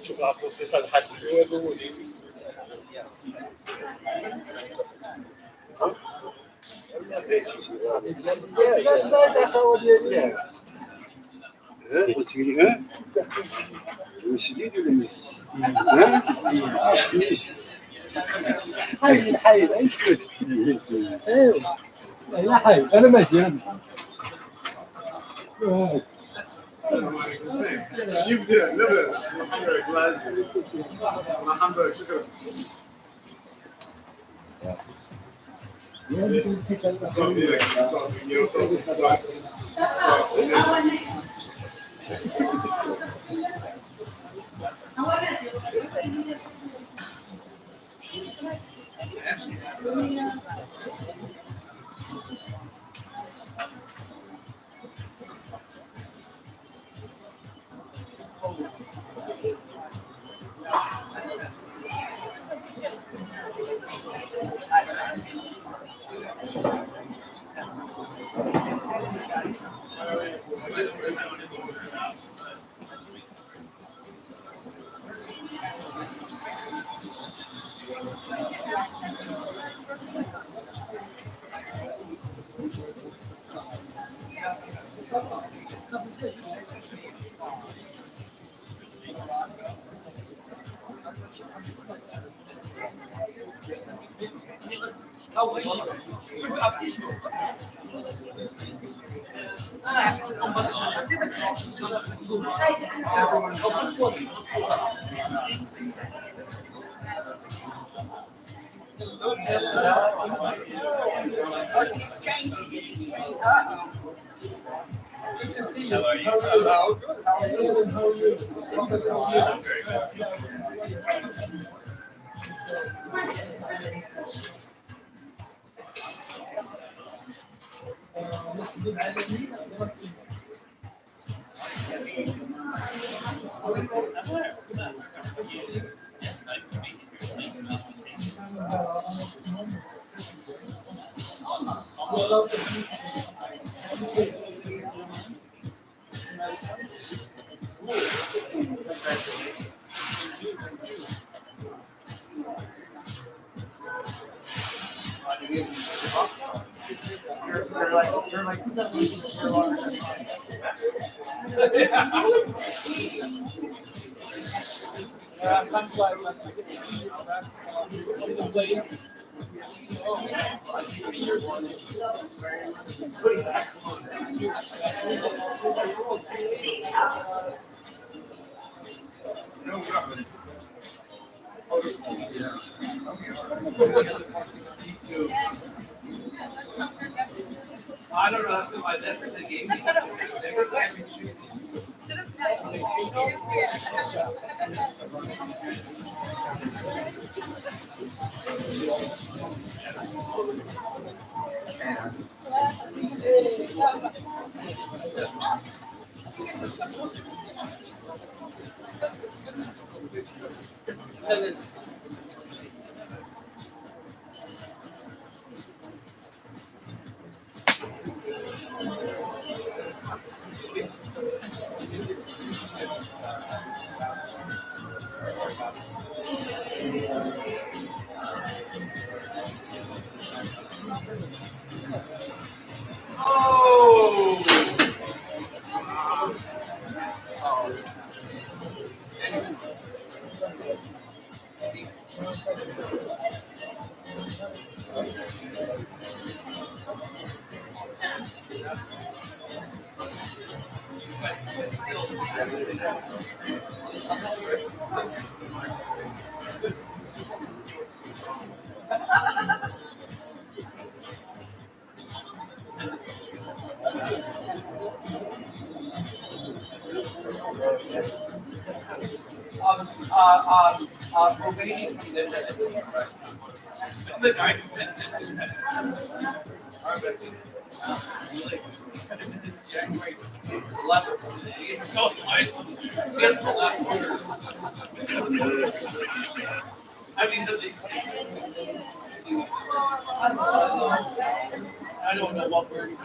شوف عبد الفيصل حاتم هو بولي قلت لي ها مش شديد ولا مش ها حي حي ايش قلت؟ ايوه لا حي انا ماشي انا جيب لبن محمد شكرا Good to see you. How are you? Hello. Good. How are you? How are you? Nice to meet I don't know. That's my that's the game. Every time we choose. But still, Romanian from the the guy it's January 11th today. It's so light. It's a lot harder. I mean, I don't know what we're doing.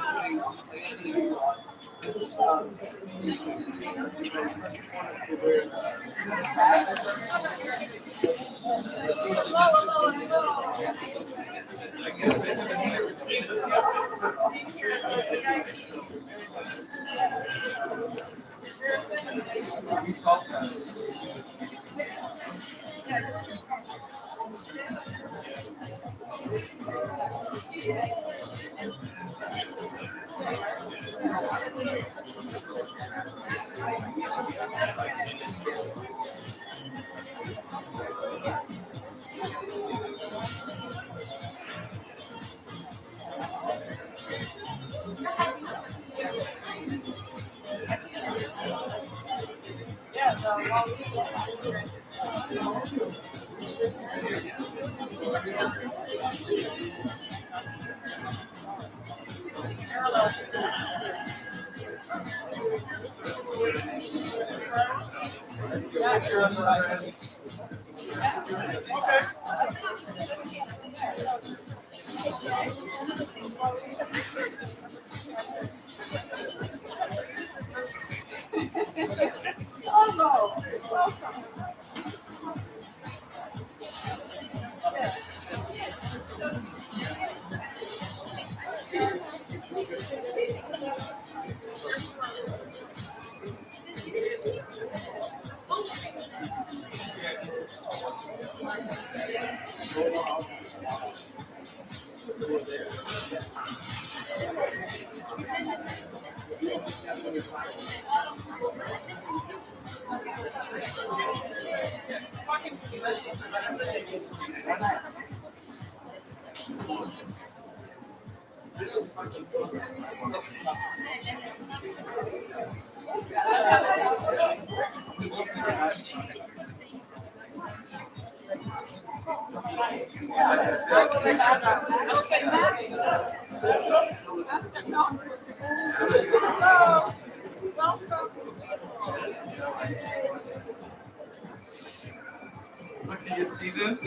Can you see this?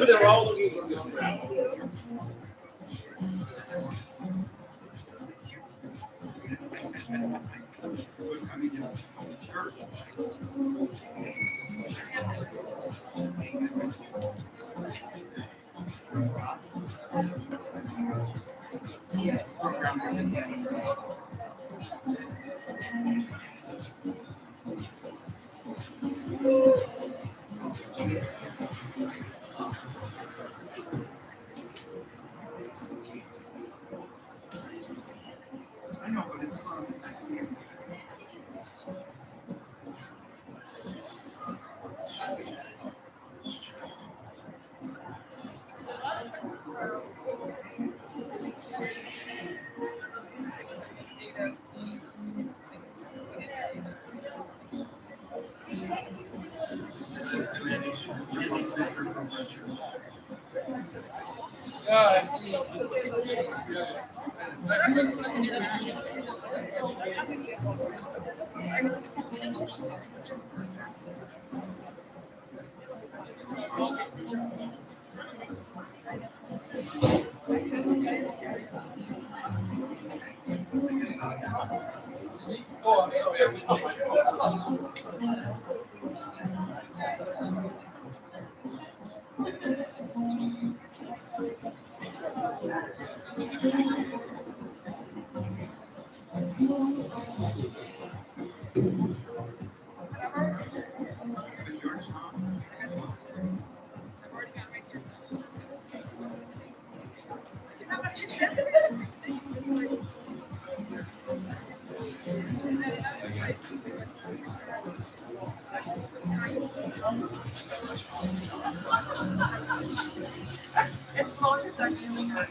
They're all looking for me. I know, but it's fun. Oh, I'm sorry. As long as I can.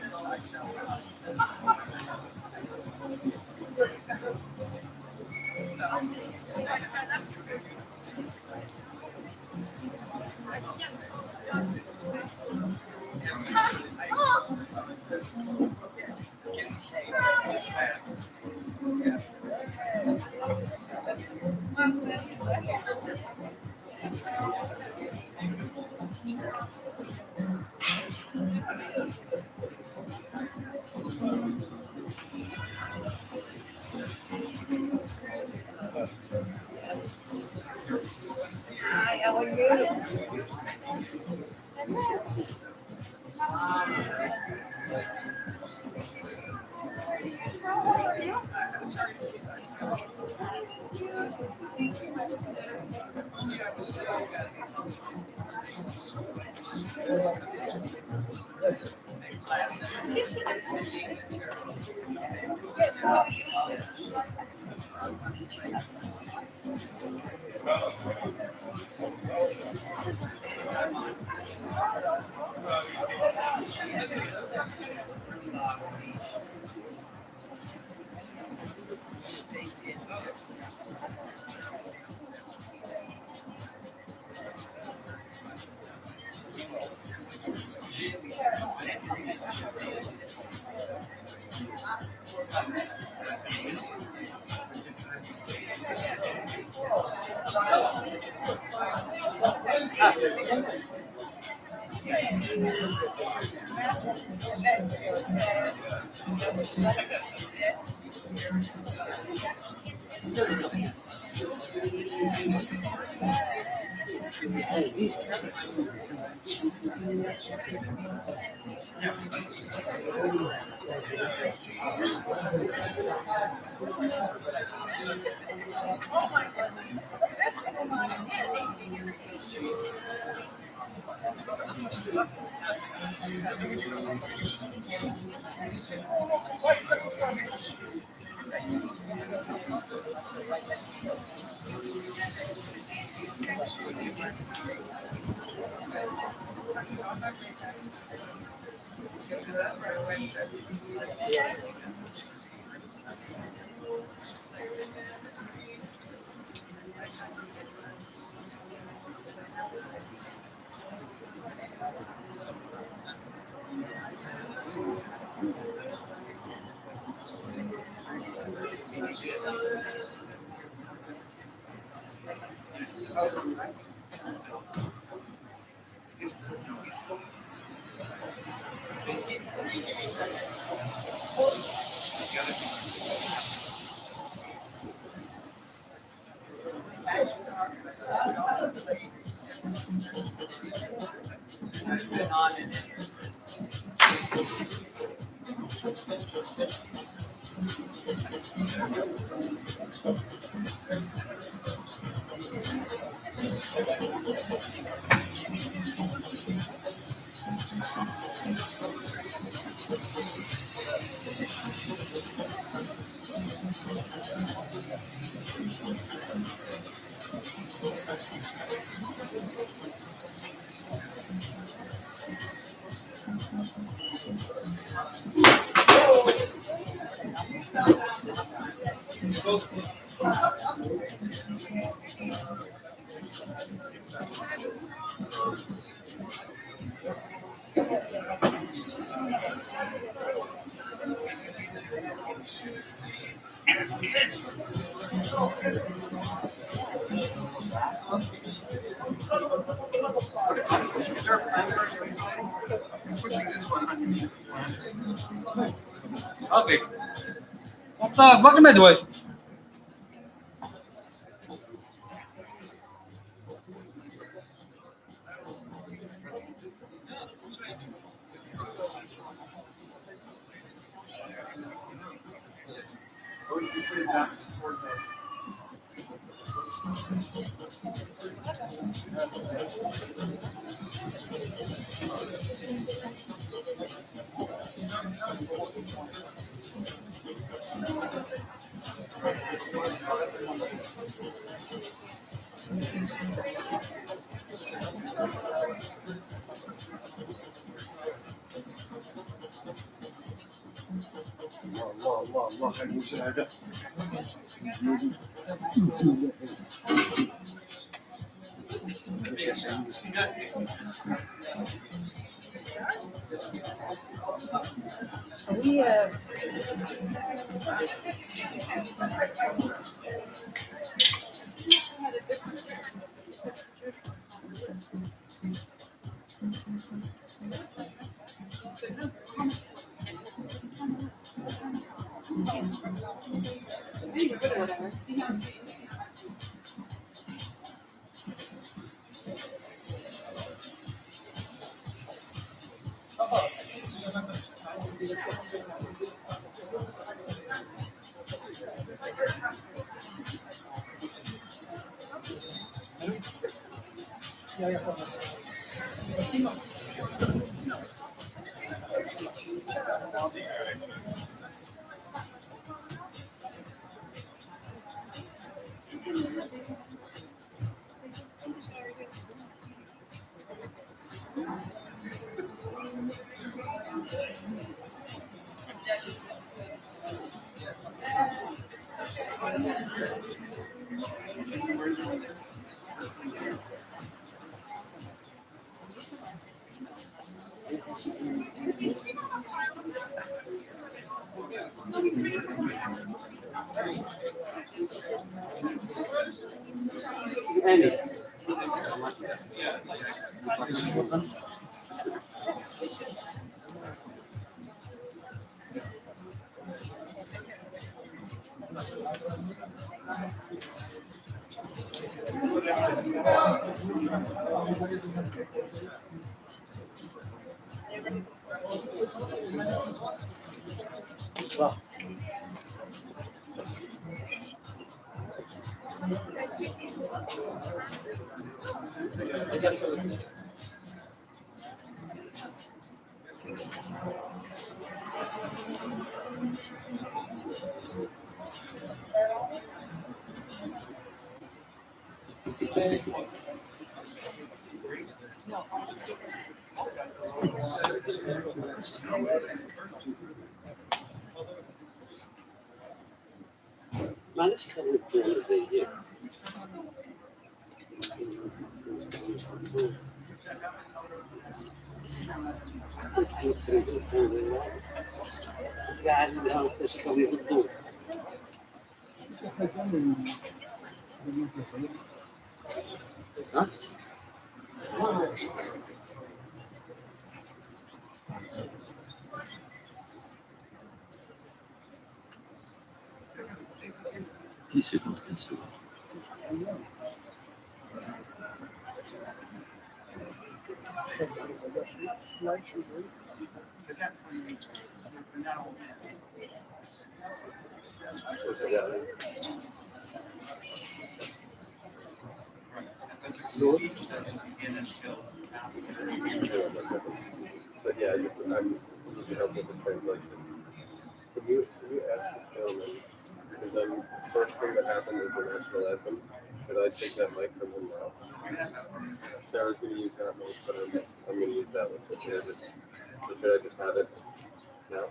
Hi, how are you? Pushing this one underneath. اوكي طيب باقي ما ادوي Or you can put it back toward the. الله الله الله خير مساعدة. معلش خلينا نقول زي هيك يا عزيزي انا تشكرني بالضوء ها؟ في سكون في سكون So yeah, I just usually help with the translation. But you ask this gentleman, because the first thing that happened is the national anthem. Should I take that mic from him now? Sarah's going to use that mic, but I'm going to use that one. So should I just have it now?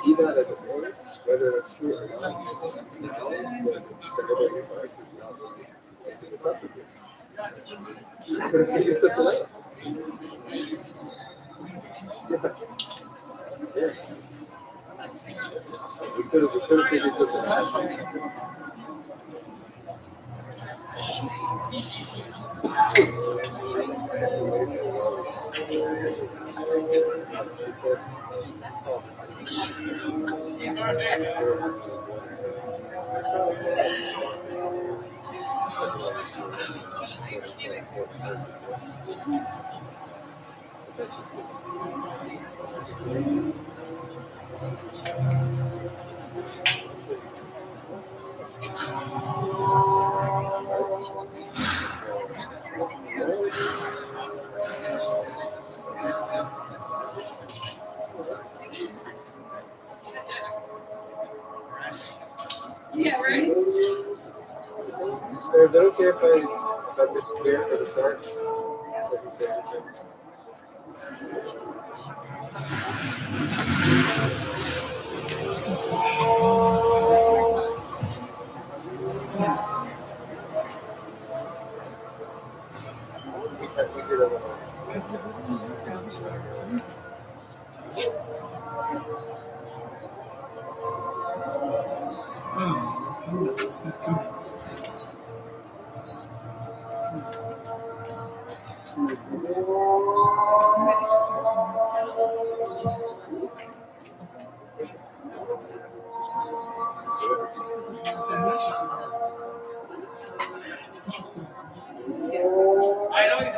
Even as a parent, whether it's true or not, now when Senator Marx is not making this up again. But if you took it out. Yeah. We could have figured something out. Yeah, right? So is it okay if I'm just here for the start? We did a little. I know you.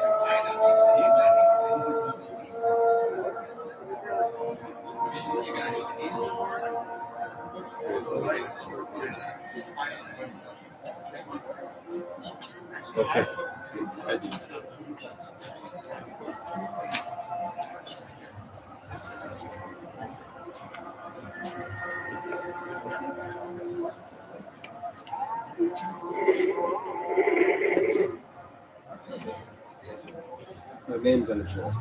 Okay. My name's on the show.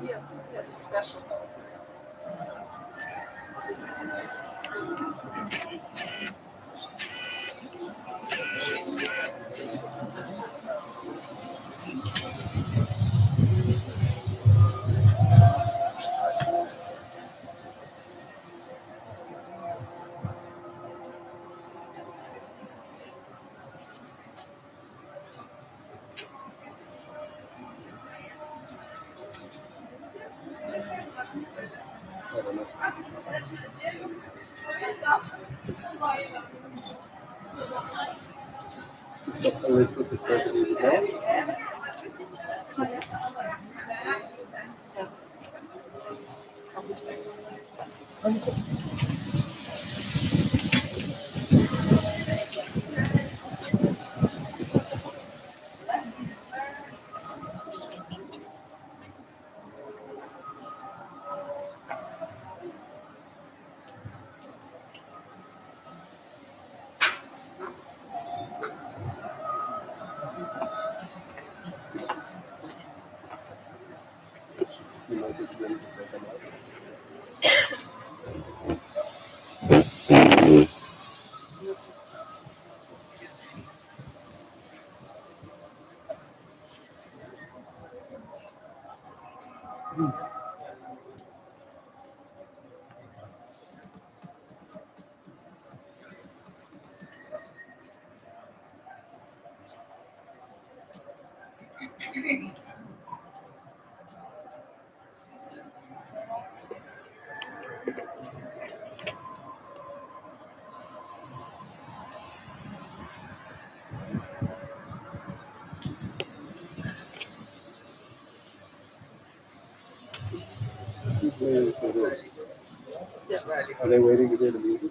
Yes, yes, it's special. I don't know. Are we supposed to start the music now? Are they waiting to hear the music?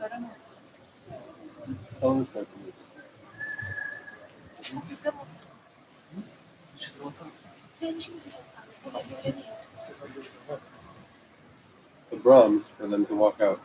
Tell them to start the music. The Brahms for them to walk out.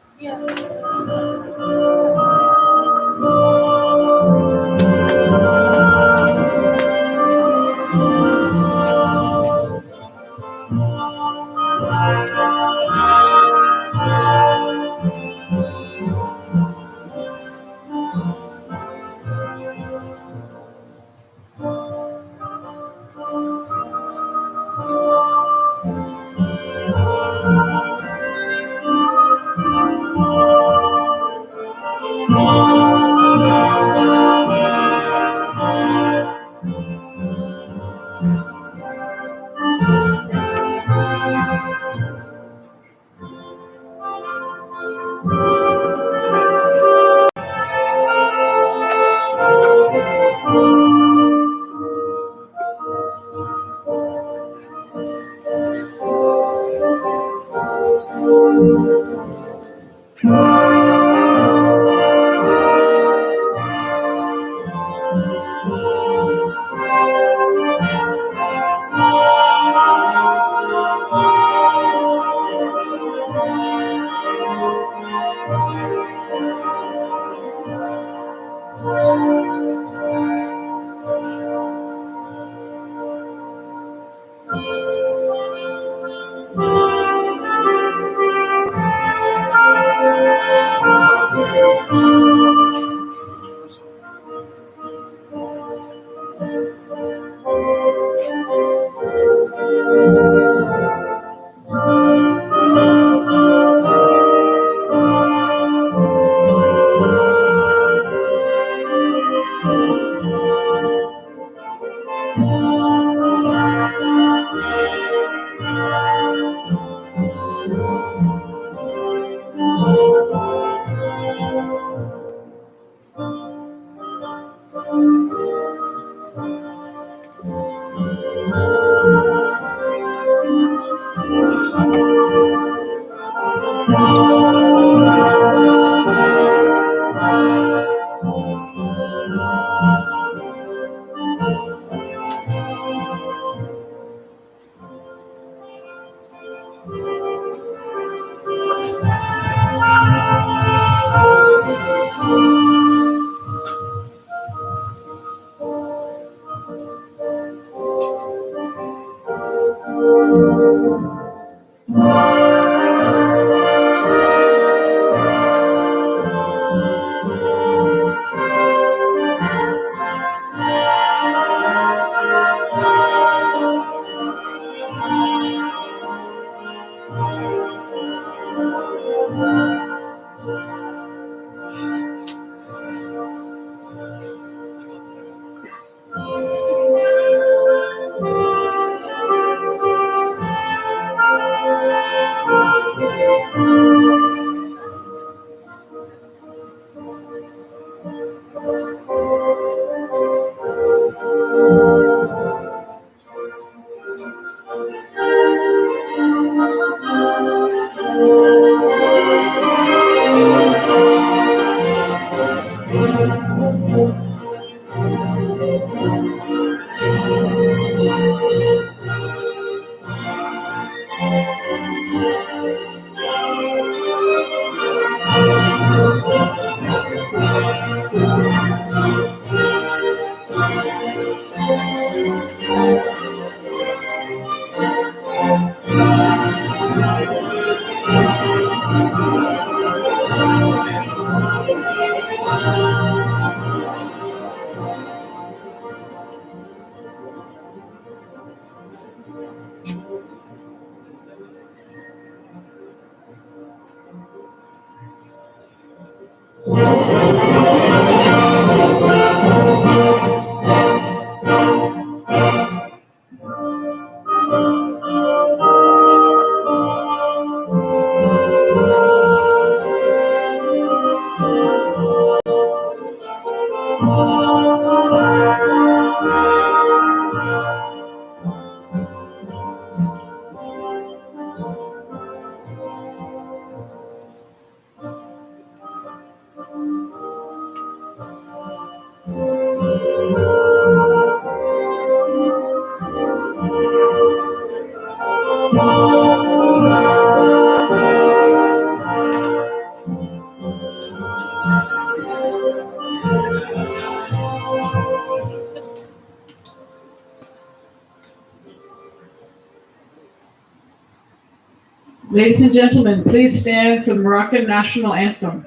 Ladies and gentlemen, please stand for the Moroccan national anthem.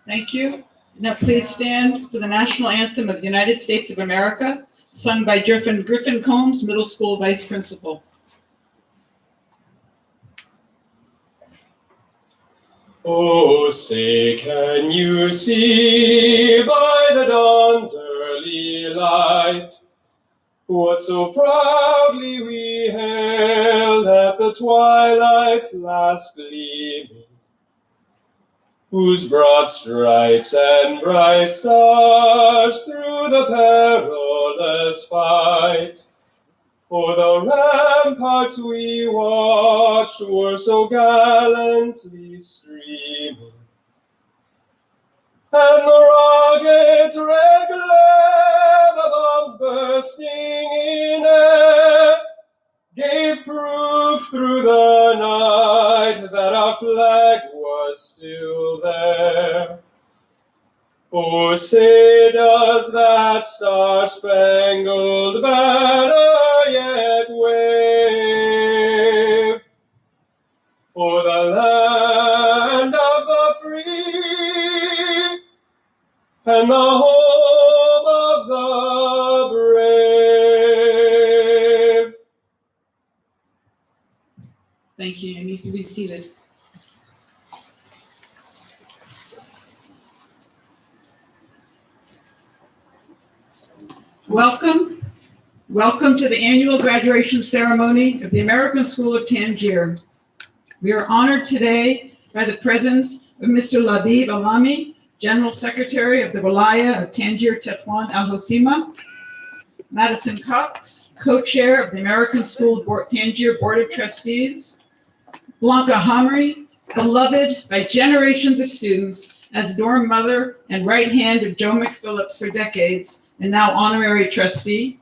Thank you. Now please stand for the national anthem of the United States of America, sung by Griffin Combs, Middle School Vice Principal. Oh, say, can you see by the dawn's early light what so proudly we hailed at the twilight's last gleaming, whose broad stripes and bright stars through the perilous fight o'er the ramparts we watched were so gallantly streaming, and the rocket's red glare, the bombs bursting in air, gave proof through the night that our flag was still there. Oh, say, does that star-spangled banner yet wave o'er the land of the free and the home of the brave? Thank you. You need to be seated. Welcome to the annual graduation ceremony of the American School of Tangier. We are honored today by the presence of Mr. Labib Alami, General Secretary of the Wilaya of Tangier Tetouan Al Hoceima, Madison Cox, Co-Chair of the American School Tangier Board of Trustees, Blanca Hamri, beloved by generations of students as dorm mother and right hand of Joe McPhillips for decades, and now honorary trustee.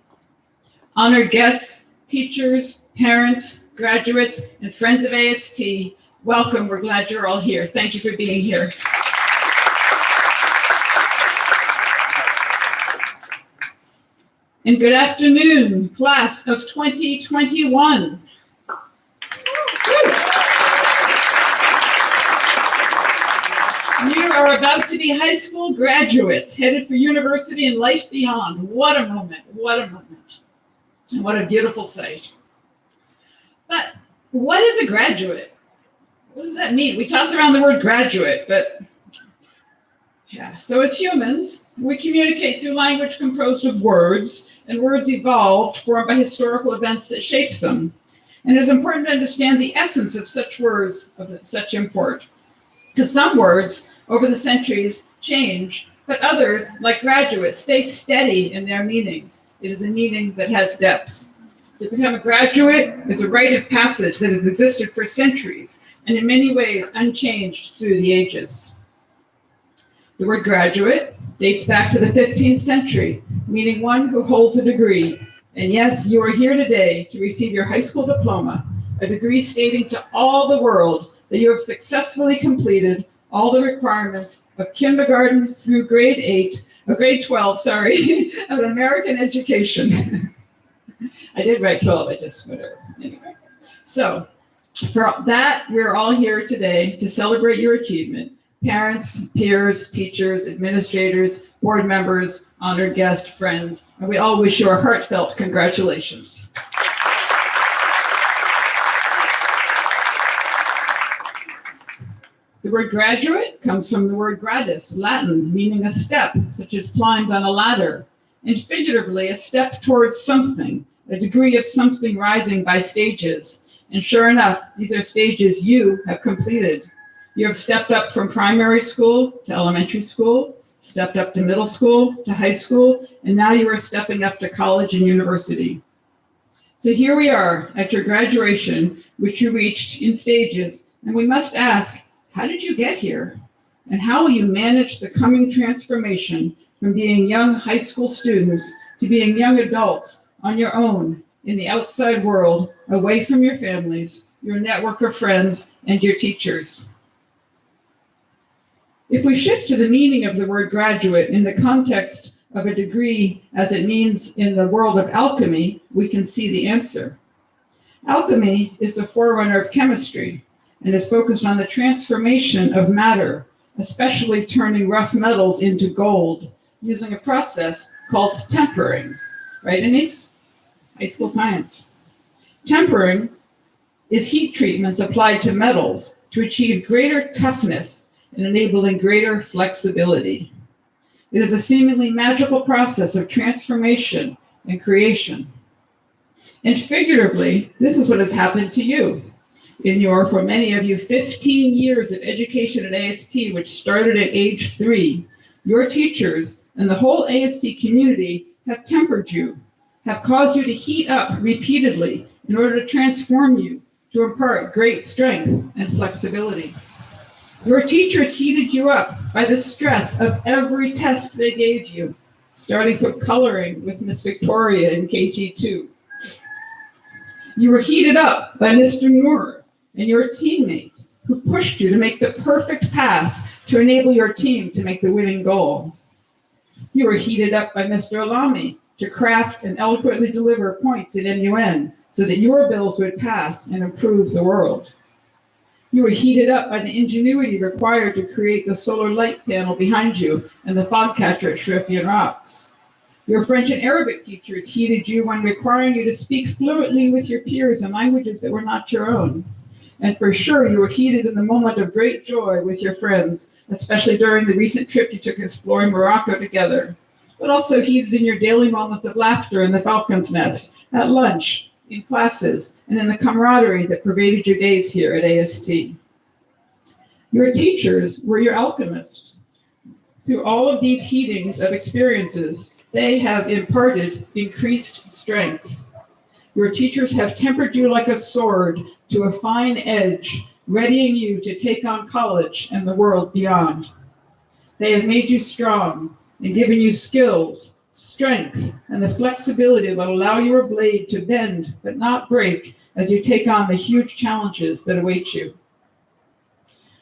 Honored guests, teachers, parents, graduates, and friends of AST, welcome. We're glad you're all here. Thank you for being here. And good afternoon, class of 2021. You are about to be high school graduates headed for university and life beyond. What a moment, what a moment. And what a beautiful sight. But what is a graduate? What does that mean? We toss around the word graduate, but yeah. So as humans, we communicate through language composed of words, and words evolved, formed by historical events that shaped them. And it is important to understand the essence of such words of such import. Because some words over the centuries change, but others, like graduate, stay steady in their meanings. It is a meaning that has depth. To become a graduate is a rite of passage that has existed for centuries and in many ways unchanged through the ages. The word graduate dates back to the 15th century, meaning one who holds a degree. And yes, you are here today to receive your high school diploma, a degree stating to all the world that you have successfully completed all the requirements of kindergarten through grade 12, of an American education. I did write 12, I just, whatever, anyway. So, for that, we're all here today to celebrate your achievement. Parents, peers, teachers, administrators, board members, honored guests, friends, and we all wish you a heartfelt congratulations. The word graduate comes from the word gradus, Latin, meaning a step, such as climbed on a ladder, and figuratively a step towards something, a degree of something rising by stages. And sure enough, these are stages you have completed. You have stepped up from primary school to elementary school, stepped up to middle school to high school, and now you are stepping up to college and university. So here we are at your graduation, which you reached in stages, and we must ask, how did you get here? And how will you manage the coming transformation from being young high school students to being young adults on your own in the outside world, away from your families, your network of friends, and your teachers? If we shift to the meaning of the word graduate in the context of a degree as it means in the world of alchemy, we can see the answer. Alchemy is the forerunner of chemistry and is focused on the transformation of matter, especially turning rough metals into gold, using a process called tempering. Right, Anise? High school science. Tempering is heat treatments applied to metals to achieve greater toughness and enabling greater flexibility. It is a seemingly magical process of transformation and creation. And figuratively, this is what has happened to you in your, for many of you, 15 years of education at AST, which started at age 3. Your teachers and the whole AST community have tempered you, have caused you to heat up repeatedly in order to transform you, to impart great strength and flexibility. Your teachers heated you up by the stress of every test they gave you, starting from coloring with Miss Victoria in KG2. You were heated up by Mr. Moore and your teammates who pushed you to make the perfect pass to enable your team to make the winning goal. You were heated up by Mr. Alami to craft and eloquently deliver points in MUN so that your bills would pass and improve the world. You were heated up by the ingenuity required to create the solar light panel behind you and the fog catcher at Sherifian Rocks. Your French and Arabic teachers heated you when requiring you to speak fluently with your peers in languages that were not your own. And for sure, you were heated in the moment of great joy with your friends, especially during the recent trip you took exploring Morocco together, but also heated in your daily moments of laughter in the Falcon's Nest, at lunch, in classes, and in the camaraderie that pervaded your days here at AST. Your teachers were your alchemists. Through all of these heatings of experiences, they have imparted increased strength. Your teachers have tempered you like a sword to a fine edge, readying you to take on college and the world beyond. They have made you strong and given you skills, strength, and the flexibility that will allow your blade to bend but not break as you take on the huge challenges that await you.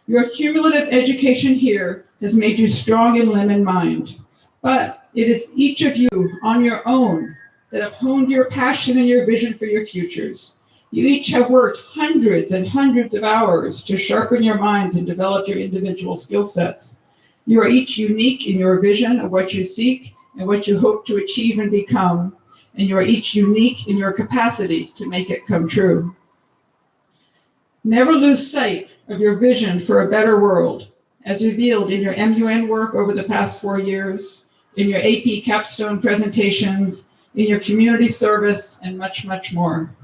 Your cumulative education here has made you strong in limb and mind, but it is each of you on your own that have honed your passion and your vision for your futures. You each have worked hundreds and hundreds of hours to sharpen your minds and develop your individual skill sets. You are each unique in your vision of what you seek and what you hope to achieve and become, and you are each unique in your capacity to make it come true. Never lose sight of your vision for a better world, as revealed in your MUN work over the past 4 years, in your AP capstone presentations, in your community service, and much, much more.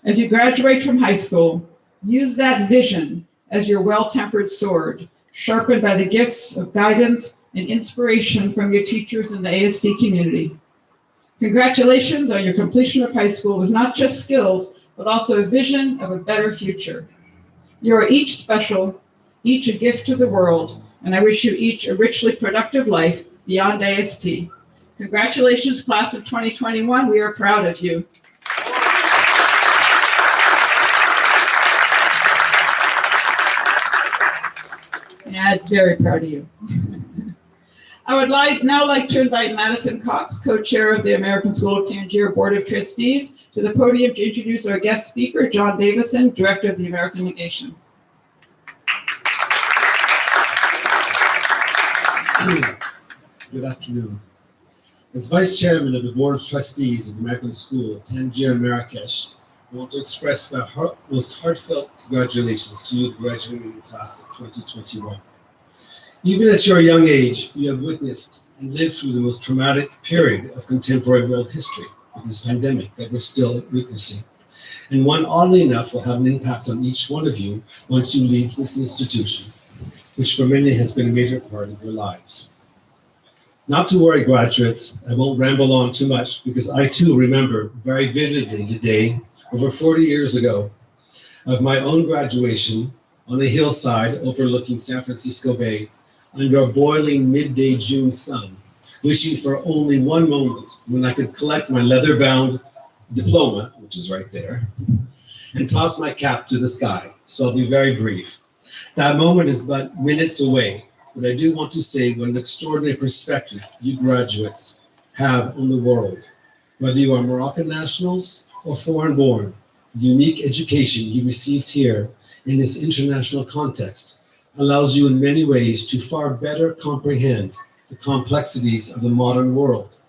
As you graduate from high school, use that vision as your well-tempered sword, sharpened by the gifts of guidance and inspiration from your teachers in the AST community. Congratulations on your completion of high school with not just skills, but also a vision of a better future. You are each special, each a gift to the world, and I wish you each a richly productive life beyond AST. Congratulations, class of 2021. We are proud of you. And very proud of you. I would now like to invite Madison Cox, co-chair of the American School of Tangier Board of Trustees, to the podium to introduce our guest speaker, John Davison, Director of the American Legation. Good afternoon. As Vice Chairman of the Board of Trustees of the American School of Tangier and Marrakesh, I want to express my most heartfelt congratulations to you, the graduating class of 2021. Even at your young age, you have witnessed and lived through the most traumatic period of contemporary world history with this pandemic that we're still witnessing. And one, oddly enough, will have an impact on each one of you once you leave this institution, which for many has been a major part of your lives. Not to worry, graduates, I won't ramble on too much because I too remember very vividly the day over 40 years ago of my own graduation on a hillside overlooking San Francisco Bay under a boiling midday June sun, wishing for only one moment when I could collect my leather-bound diploma, which is right there, and toss my cap to the sky. So I'll be very brief. That moment is but minutes away, but I do want to say what an extraordinary perspective you graduates have on the world. Whether you are Moroccan nationals or foreign-born, the unique education you received here in this international context allows you in many ways to far better comprehend the complexities of the modern world.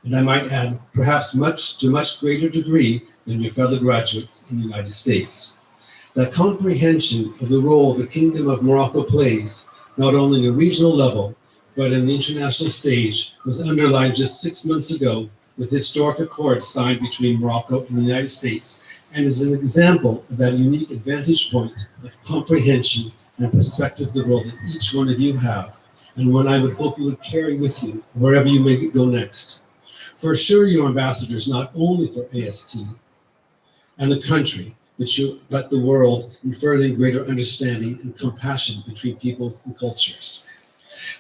And I might add, perhaps to a much greater degree than your fellow graduates in the United States. That comprehension of the role the Kingdom of Morocco plays, not only on a regional level, but in the international stage, was underlined just 6 months ago with historic accords signed between Morocco and the United States, and is an example of that unique advantage point of comprehension and perspective of the role that each one of you have, and one I would hope you would carry with you wherever you may go next. For sure, you're ambassadors not only for AST and the country, but the world in furthering greater understanding and compassion between peoples and cultures.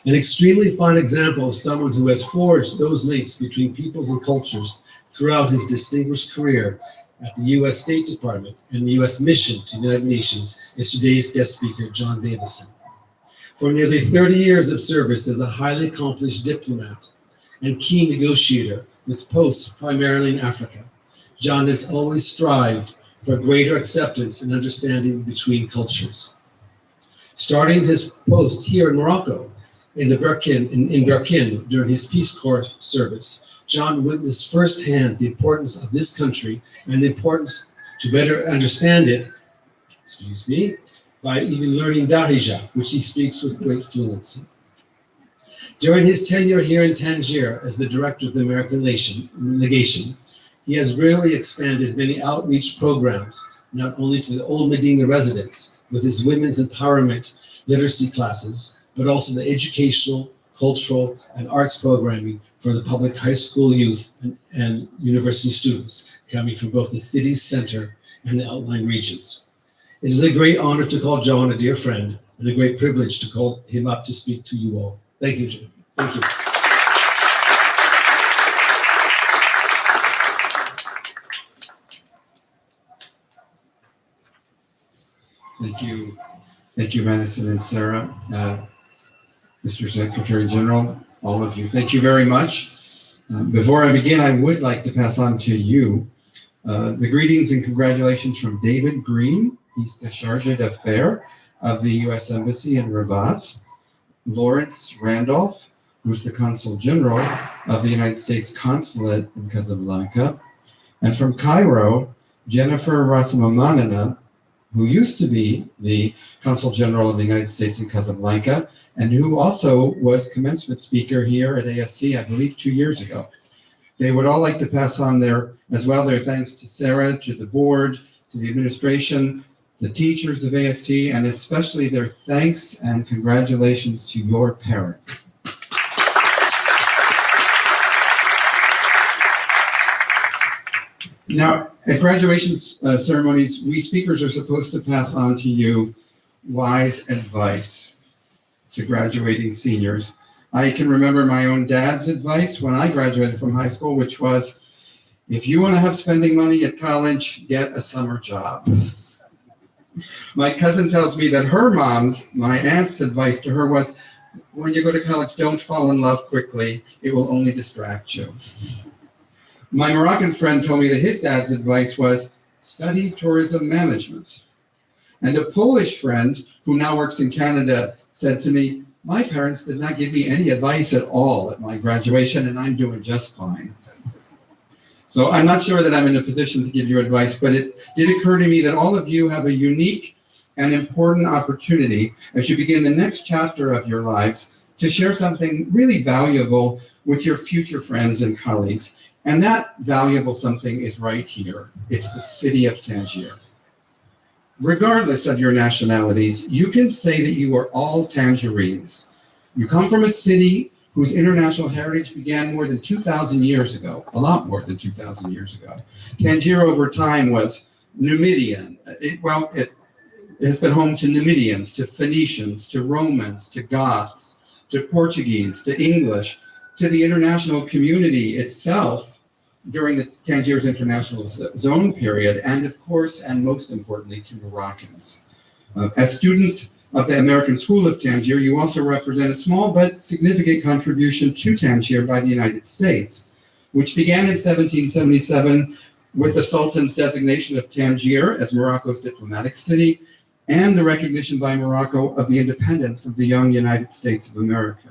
An extremely fine example of someone who has forged those links between peoples and cultures throughout his distinguished career at the U.S. State Department and the U.S. Mission to the United Nations is today's guest speaker, John Davison. For nearly 30 years of service as a highly accomplished diplomat and key negotiator with posts primarily in Africa, John has always strived for greater acceptance and understanding between cultures. Starting his post here in Morocco, in Berkane during his Peace Corps service, John witnessed firsthand the importance of this country and the importance to better understand it, by even learning Darija, which he speaks with great fluency. During his tenure here in Tangier as the director of the American Legation, he has really expanded many outreach programs, not only to the Old Medina residents with his women's empowerment literacy classes, but also the educational, cultural, and arts programming for the public high school youth and university students coming from both the city's center and the outlying regions. It is a great honor to call John a dear friend and a great privilege to call him up to speak to you all. Thank you, John. Thank you. Thank you. Thank you, Madison and Sarah. Mr. Secretary General, all of you, thank you very much. Before I begin, I would like to pass on to you the greetings and congratulations from David Green. He's the Chargé d'Affaires of the U.S. Embassy in Rabat. Lawrence Randolph, who's the Consul General of the United States Consulate in Casablanca. And from Cairo, Jennifer Rasamamanana, who used to be the Consul General of the United States in Casablanca, and who also was commencement speaker here at AST, I believe 2 years ago. They would all like to pass on their thanks to Sarah, to the board, to the administration, the teachers of AST, and especially their thanks and congratulations to your parents. Now, at graduation ceremonies, we speakers are supposed to pass on to you wise advice to graduating seniors. I can remember my own dad's advice when I graduated from high school, which was, if you want to have spending money at college, get a summer job. My cousin tells me that my aunt's advice to her was, when you go to college, don't fall in love quickly. It will only distract you. My Moroccan friend told me that his dad's advice was study tourism management. And a Polish friend who now works in Canada said to me, my parents did not give me any advice at all at my graduation, and I'm doing just fine. So I'm not sure that I'm in a position to give you advice, but it did occur to me that all of you have a unique and important opportunity as you begin the next chapter of your lives to share something really valuable with your future friends and colleagues. And that valuable something is right here. It's the city of Tangier. Regardless of your nationalities, you can say that you are all Tangerines. You come from a city whose international heritage began more than 2,000 years ago, a lot more than 2,000 years ago. Tangier over time was Numidian. It has been home to Numidians, to Phoenicians, to Romans, to Goths, to Portuguese, to English, to the international community itself during the Tangier's international zone period, and of course, and most importantly, to Moroccans. As students of the American School of Tangier, you also represent a small but significant contribution to Tangier by the United States, which began in 1777 with the Sultan's designation of Tangier as Morocco's diplomatic city, and the recognition by Morocco of the independence of the young United States of America.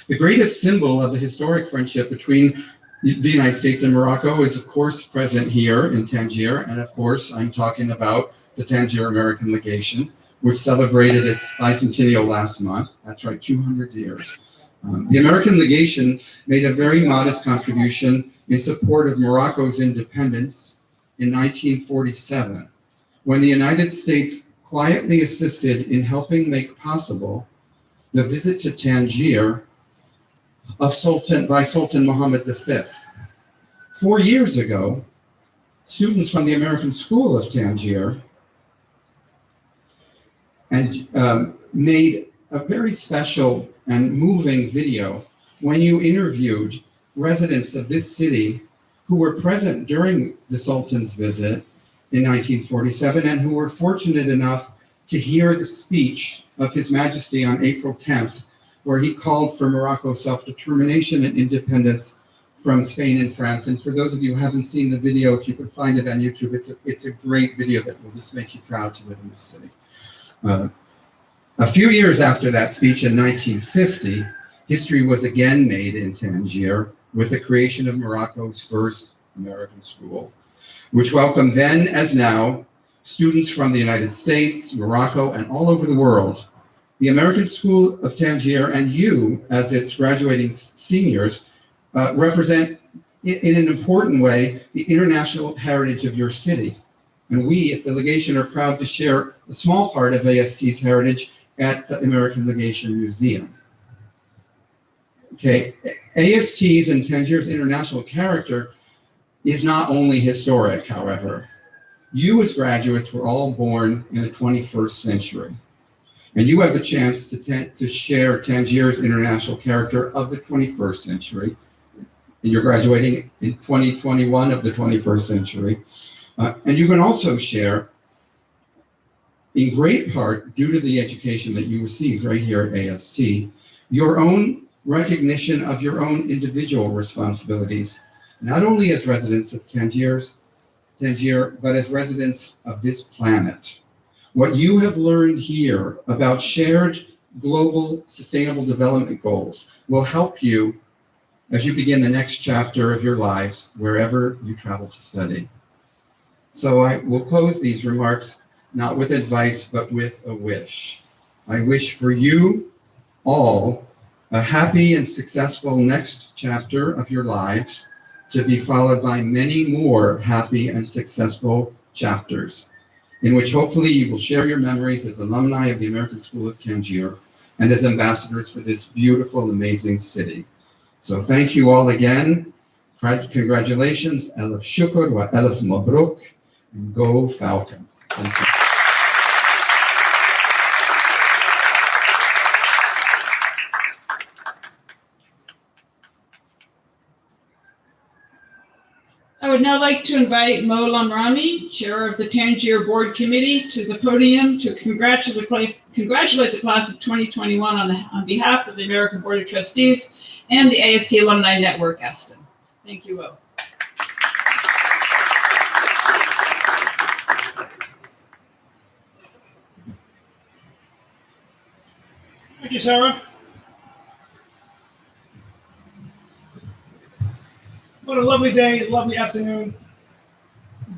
The greatest symbol of the historic friendship between the United States and Morocco is, of course, present here in Tangier, and of course, I'm talking about the Tangier American Legation, which celebrated its bicentennial last month. That's right, 200 years. The American Legation made a very modest contribution in support of Morocco's independence in 1947, when the United States quietly assisted in helping make possible the visit to Tangier by Sultan Mohammed V. 4 years ago, students from the American School of Tangier made a very special and moving video when you interviewed residents of this city who were present during the Sultan's visit in 1947 and who were fortunate enough to hear the speech of His Majesty on April 10th, where he called for Morocco's self-determination and independence from Spain and France. And for those of you who haven't seen the video, if you could find it on YouTube, it's a great video that will just make you proud to live in this city. A few years after that speech in 1950, history was again made in Tangier with the creation of Morocco's first American school, which welcomed then as now students from the United States, Morocco, and all over the world. The American School of Tangier and you, as its graduating seniors, represent in an important way the international heritage of your city. And we at the Legation are proud to share a small part of AST's heritage at the American Legation Museum. Okay, AST's and Tangier's international character is not only historic, however. You as graduates were all born in the 21st century. And you have the chance to share Tangier's international character of the 21st century. And you're graduating in 2021 of the 21st century. And you can also share, in great part, due to the education that you received right here at AST, your own recognition of your own individual responsibilities, not only as residents of Tangier, but as residents of this planet. What you have learned here about shared global sustainable development goals will help you as you begin the next chapter of your lives, wherever you travel to study. So I will close these remarks not with advice, but with a wish. I wish for you all a happy and successful next chapter of your lives, to be followed by many more happy and successful chapters, in which hopefully you will share your memories as alumni of the American School of Tangier and as ambassadors for this beautiful, amazing city. So thank you all again. Congratulations, Elif Shukr wa Elif Mabruk, and go Falcons. Thank you. I would now like to invite Mo Lamrami, Chair of the Tangier Board Committee, to the podium to congratulate the class of 2021 on behalf of the American Board of Trustees and the AST Alumni Network, Aston. Thank you, Mo. Thank you, Sarah. What a lovely day, lovely afternoon.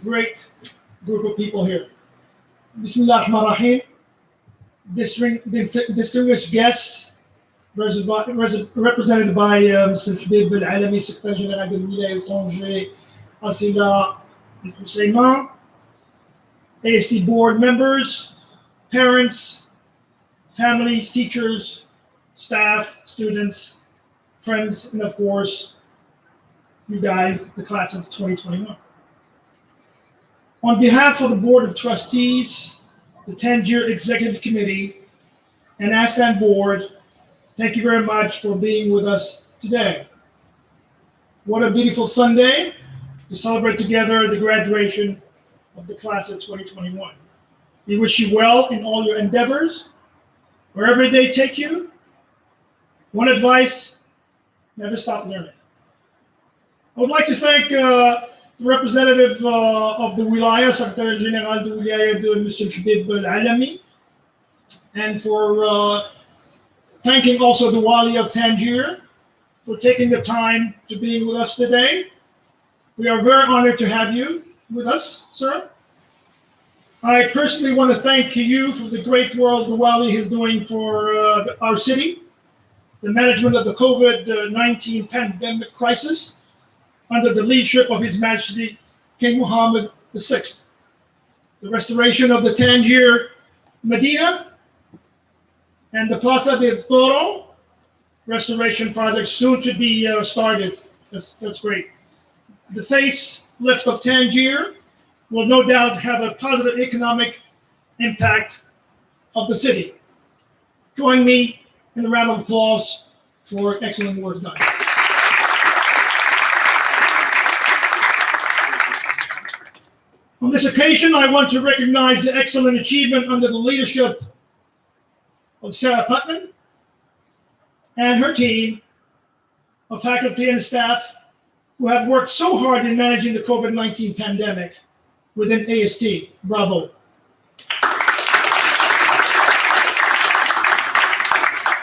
Great group of people here. Bismillah ar-Rahman ar-Rahim. Distinguished guests, represented by Mr. Habib Al-Alami, Secretary General de Wilaya Tanger, Asila Al-Husayman, AST board members, parents, families, teachers, staff, students, friends, and of course, you guys, the class of 2021. On behalf of the Board of Trustees, the Tangier Executive Committee, and ASTAN Board, thank you very much for being with us today. What a beautiful Sunday to celebrate together the graduation of the class of 2021. We wish you well in all your endeavors, wherever they take you. One advice, never stop learning. I would like to thank the representative of the Wilaya, Secretary General de Wilaya, Mr. Habib Al-Alami, and for thanking also the Wali of Tangier for taking the time to being with us today. We are very honored to have you with us, sir. I personally want to thank you for the great work the Wali is doing for our city, the management of the COVID-19 pandemic crisis, under the leadership of His Majesty King Mohammed VI. The restoration of the Tangier Medina and the Plaza de Toro restoration project soon to be started. That's great. The facelift of Tangier will no doubt have a positive economic impact of the city. Join me in a round of applause for excellent work done. On this occasion, I want to recognize the excellent achievement under the leadership of Sarah Putman and her team of faculty and staff who have worked so hard in managing the COVID-19 pandemic within AST. Bravo.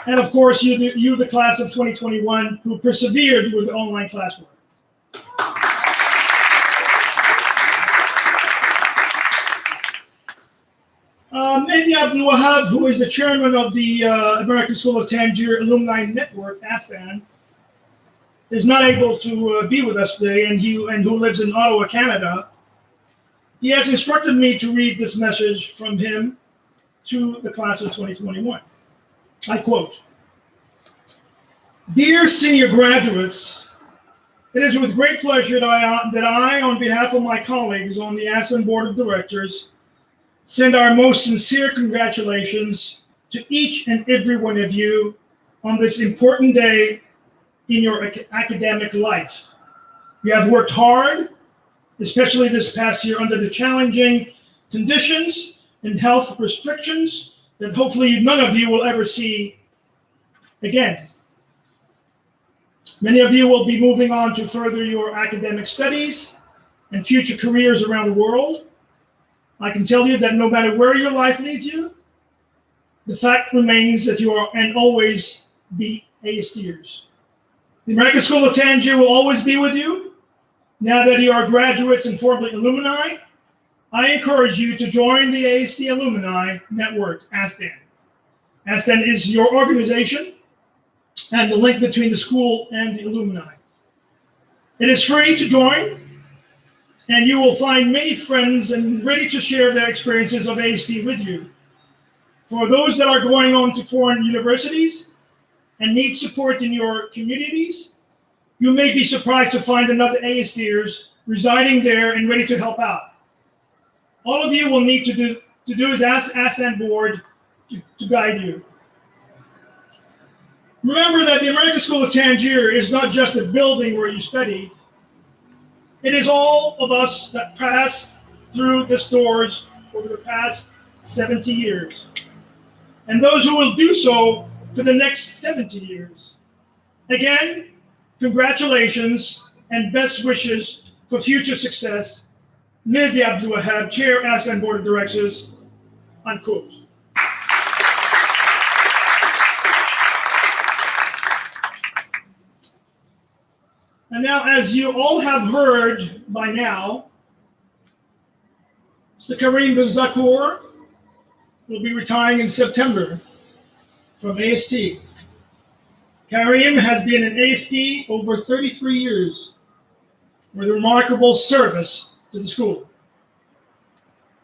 And of course, you, the class of 2021, who persevered with the online classwork. Mehdi Abdul Wahab, who is the chairman of the American School of Tangier Alumni Network, ASTAN, is not able to be with us today, and who lives in Ottawa, Canada. He has instructed me to read this message from him to the class of 2021. I quote, "Dear senior graduates, it is with great pleasure that I, on behalf of my colleagues on the ASTAN Board of Directors, send our most sincere congratulations to each and every one of you on this important day in your academic life. You have worked hard, especially this past year, under the challenging conditions and health restrictions that hopefully none of you will ever see again. Many of you will be moving on to further your academic studies and future careers around the world. I can tell you that no matter where your life leads you, the fact remains that you are and always be ASTers. The American School of Tangier will always be with you. Now that you are graduates and formerly alumni, I encourage you to join the AST Alumni Network, ASTAN. ASTAN is your organization and the link between the school and the alumni. It is free to join, and you will find many friends and ready to share their experiences of AST with you. For those that are going on to foreign universities and need support in your communities, you may be surprised to find another ASTers residing there and ready to help out. All of you will need to do is ask ASTAN Board to guide you. Remember that the American School of Tangier is not just a building where you study. It is all of us that passed through this doors over the past 70 years, and those who will do so for the next 70 years. Again, congratulations and best wishes for future success. Mehdi Abdul Wahab, Chair, ASAN Board of Directors, unquote. And now, as you all have heard by now, Mr. Kareem bin Zakour will be retiring in September from AST. Kareem has been in AST over 33 years with remarkable service to the school.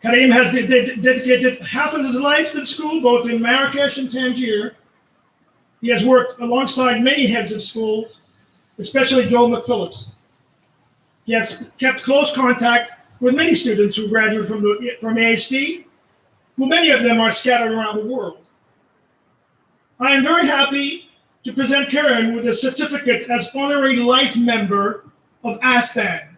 Kareem has dedicated half of his life to the school, both in Marrakesh and Tangier. He has worked alongside many heads of schools, especially Joel McPhillips. He has kept close contact with many students who graduated from AST, who many of them are scattered around the world. I am very happy to present Karen with a certificate as honorary life member of ASTAN.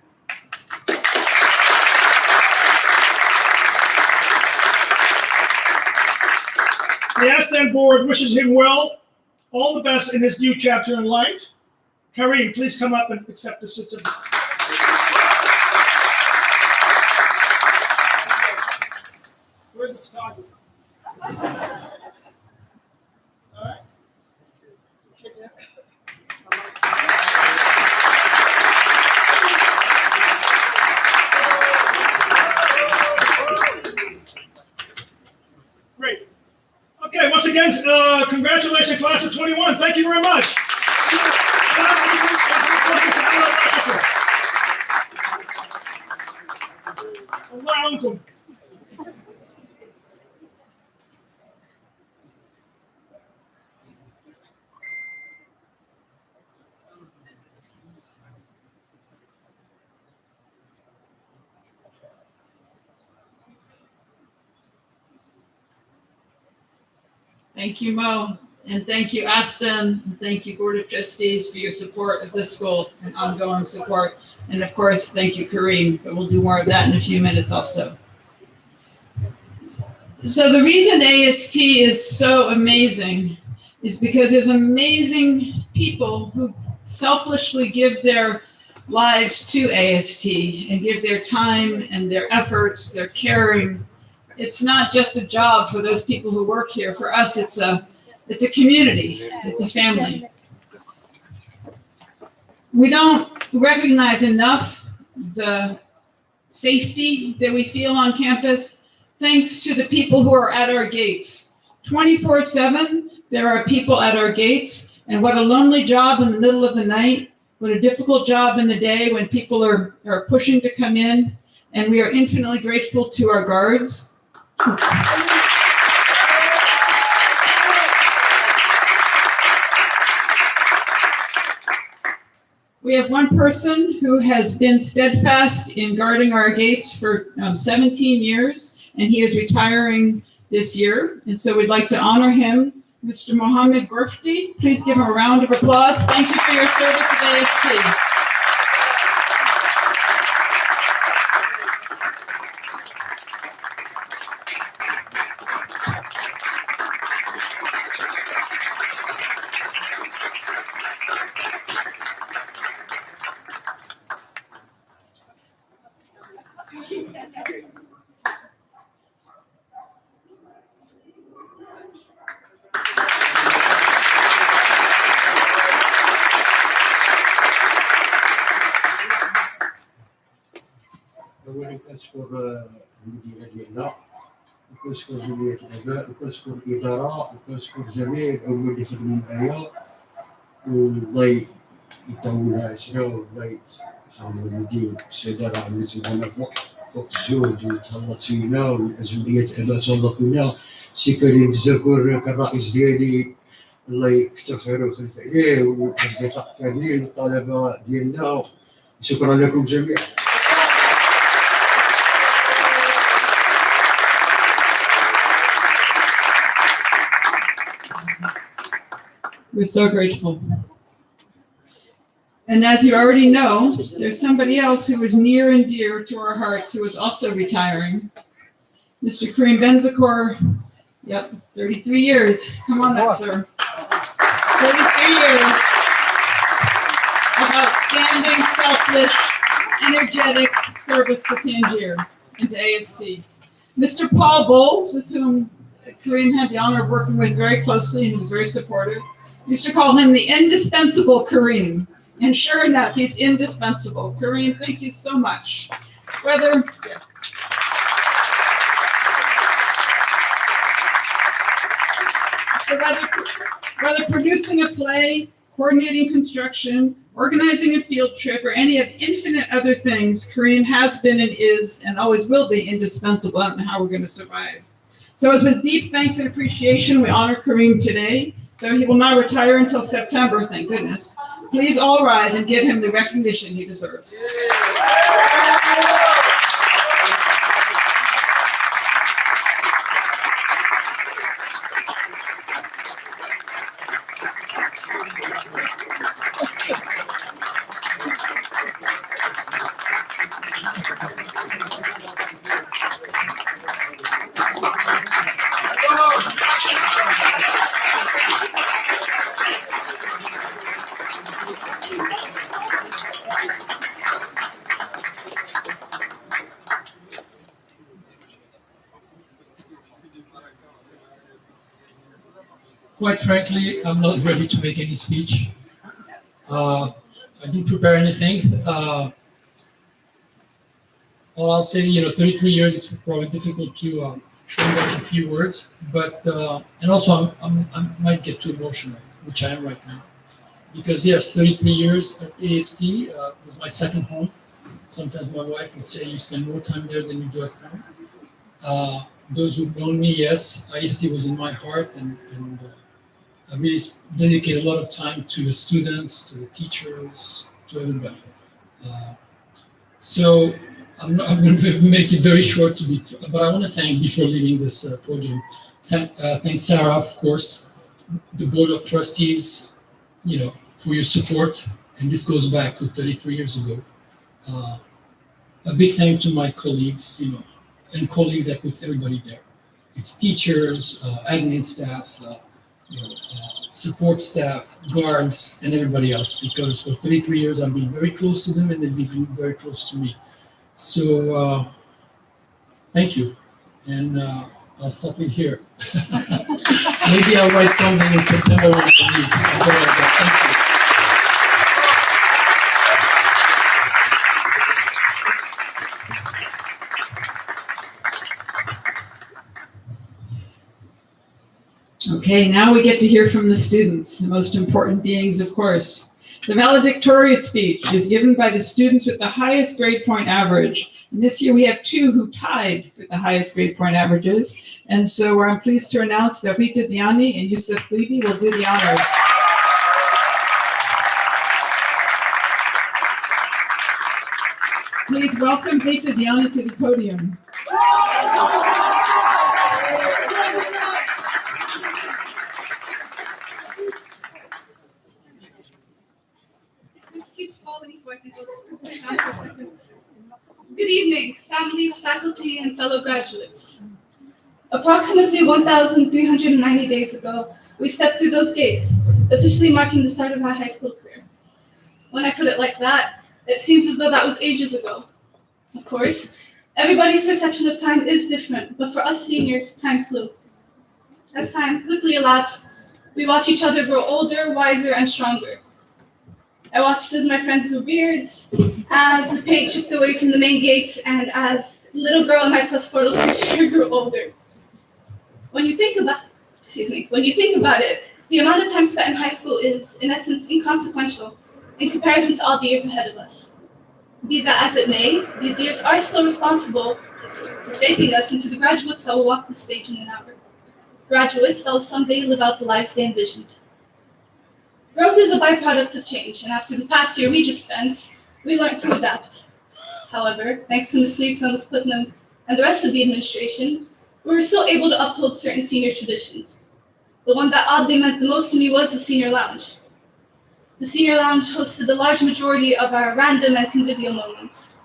The ASTAN board wishes him well, all the best in his new chapter in life. Kareem, please come up and accept the certificate. Where's the photographer? All right. Great. Okay, once again, congratulations, class of 21. Thank you very much. Alaikum. Thank you, Mo. And thank you, Aston. And thank you, Board of Trustees, for your support of this school and ongoing support. And of course, thank you, Kareem. But we'll do more of that in a few minutes also. So the reason AST is so amazing is because there's amazing people who selflessly give their lives to AST and give their time and their efforts, their caring. It's not just a job for those people who work here. For us, it's a community. It's a family. We don't recognize enough the safety that we feel on campus, thanks to the people who are at our gates. 24/7, there are people at our gates, and what a lonely job in the middle of the night, what a difficult job in the day when people are pushing to come in, and we are infinitely grateful to our guards. We have one person who has been steadfast in guarding our gates for 17 years, and he is retiring this year. And so we'd like to honor him, Mr. Mohammed Gorfti. Please give him a round of applause. Thank you for your service at AST. أولا أشكر المديرة ديالنا وكنشكر جمعية الآباء وكنشكر الإدارة وكنشكر جميع العمال اللي خدموا معايا والله يطول عاشنا والله يحفظ المدير السيدة راه عملتي لنا فوق الجهد وتهلط فينا والجمعية الآباء تهلط فينا سي كريم الزكور كالرئيس ديالي الله يكتب خيره ويخلف عليه والأصدقاء كاملين والطلبة ديالنا شكرا لكم جميعا. We're so grateful. And as you already know, there's somebody else who is near and dear to our hearts who is also retiring. Mr. Kareem Benzakor, yep, 33 years. Come on up, sir. 33 years of outstanding, selfless, energetic service to Tangier and to AST. Mr. Paul Bowles, with whom Kareem had the honor of working with very closely and was very supportive, used to call him the indispensable Kareem. And sure enough, he's indispensable. Kareem, thank you so much. Whether producing a play, coordinating construction, organizing a field trip, or any of infinite other things, Kareem has been and is and always will be indispensable. I don't know how we're going to survive. So it's with deep thanks and appreciation we honor Kareem today, though he will not retire until September, thank goodness. Please all rise and give him the recognition he deserves. Quite frankly, I'm not ready to make any speech. I didn't prepare anything. All I'll say, 33 years, it's probably difficult to bring up in a few words, but, and also I might get too emotional, which I am right now. Because yes, 33 years at AST was my second home. Sometimes my wife would say you spend more time there than you do at home. Those who've known me, yes, IST was in my heart, and I really dedicate a lot of time to the students, to the teachers, to everybody. So I'm going to make it very short, but I want to thank, before leaving this podium, thank Sarah, of course, the Board of Trustees, for your support, and this goes back to 33 years ago. A big thank to my colleagues, and colleagues, I put everybody there. It's teachers, admin staff, support staff, guards, and everybody else, because for 33 years I've been very close to them and they've been very close to me. So thank you, and I'll stop it here. Maybe I'll write something in September when I leave. Thank you. Okay, now we get to hear from the students, the most important beings, of course. The valedictorian speech is given by the students with the highest grade point average. And this year we have two who tied with the highest grade point averages. And so I'm pleased to announce that Rita Diani and Yusuf Glibi will do the honors. Please welcome Rita Diani to the podium. Good evening, families, faculty, and fellow graduates. Approximately 1,390 days ago, we stepped through those gates, officially marking the start of my high school career. When I put it like that, it seems as though that was ages ago. Of course, everybody's perception of time is different, but for us seniors, time flew. As time quickly elapsed, we watched each other grow older, wiser, and stronger. I watched as my friends grew beards, as the paint chipped away from the main gates, and as the little girl in my plus portals picture grew older. When you think about it, the amount of time spent in high school is, in essence, inconsequential in comparison to all the years ahead of us. Be that as it may, these years are still responsible for shaping us into the graduates that will walk the stage in an hour. Graduates that will someday live out the lives they envisioned. Growth is a byproduct of change, and after the past year we just spent, we learned to adapt. However, thanks to Ms. Lisa, Ms. Putnam, and the rest of the administration, we were still able to uphold certain senior traditions. The one that oddly meant the most to me was the senior lounge. the senior lounge hosted the large majority of our random and convivial moments.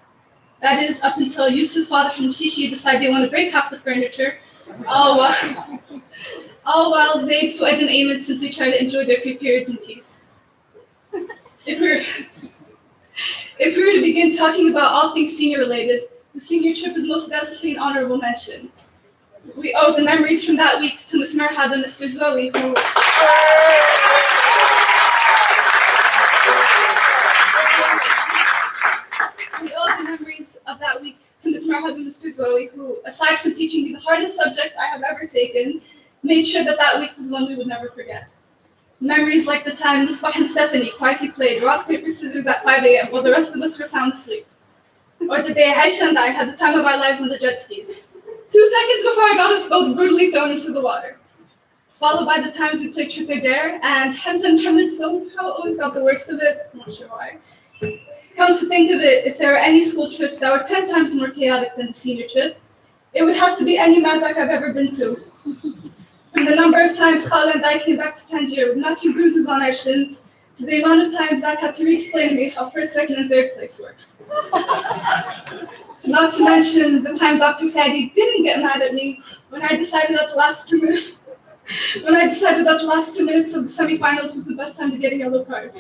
That is, up until Yusuf, Fatah, and Shishi decide they want to break half the furniture, all while Zaid, Fuad, and Ayman simply try to enjoy their few periods in peace. If we were to begin talking about all things senior related, the senior trip is most definitely an honorable mention. We owe the memories from that week to Ms. Merhad and Mr. Zoe, who aside from teaching me the hardest subjects I have ever taken, made sure that week was one we would never forget. Memories like the time Misbah and Stephanie quietly played rock, paper, scissors at 5 a.m. while the rest of us were sound asleep. Or the day Aisha and I had the time of our lives on the jet skis. 2 seconds before I got us both brutally thrown into the water. Followed by the times we played Truth or Dare, and Hamza and Mohammed somehow always got the worst of it. I'm not sure why. Come to think of it, if there were any school trips that were 10 times more chaotic than the senior trip, it would have to be any Mazak I've ever been to. From the number of times Khala and I came back to Tangier with matching bruises on our shins, to the amount of times Zach had to re-explain to me how first, second, and third place work. Not to mention the time Dr. Saidi didn't get mad at me when I decided that the last 2 minutes of the semifinals was the best time to get a yellow card.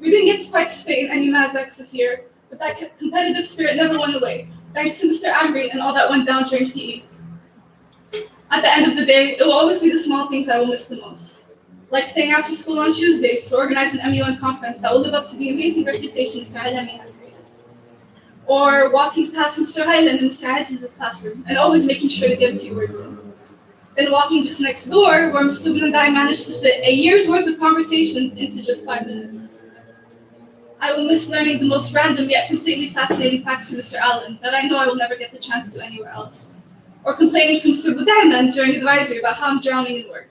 We didn't get to participate in any Mazaks this year, but that competitive spirit never went away, thanks to Mr. Amri and all that went down during PE. At the end of the day, it will always be the small things I will miss the most. Like staying after school on Tuesdays to organize an MUN conference that will live up to the amazing reputation Mr. Alami had created. Or walking past Mr. Haylan in Mr. Aziz's classroom and always making sure to get a few words in. Then walking just next door where Mr. Lubin and I managed to fit a year's worth of conversations into just 5 minutes. I will miss learning the most random yet completely fascinating facts from Mr. Allen that I know I will never get the chance to anywhere else. Or complaining to Mr. Budaiman during advisory about how I'm drowning in work.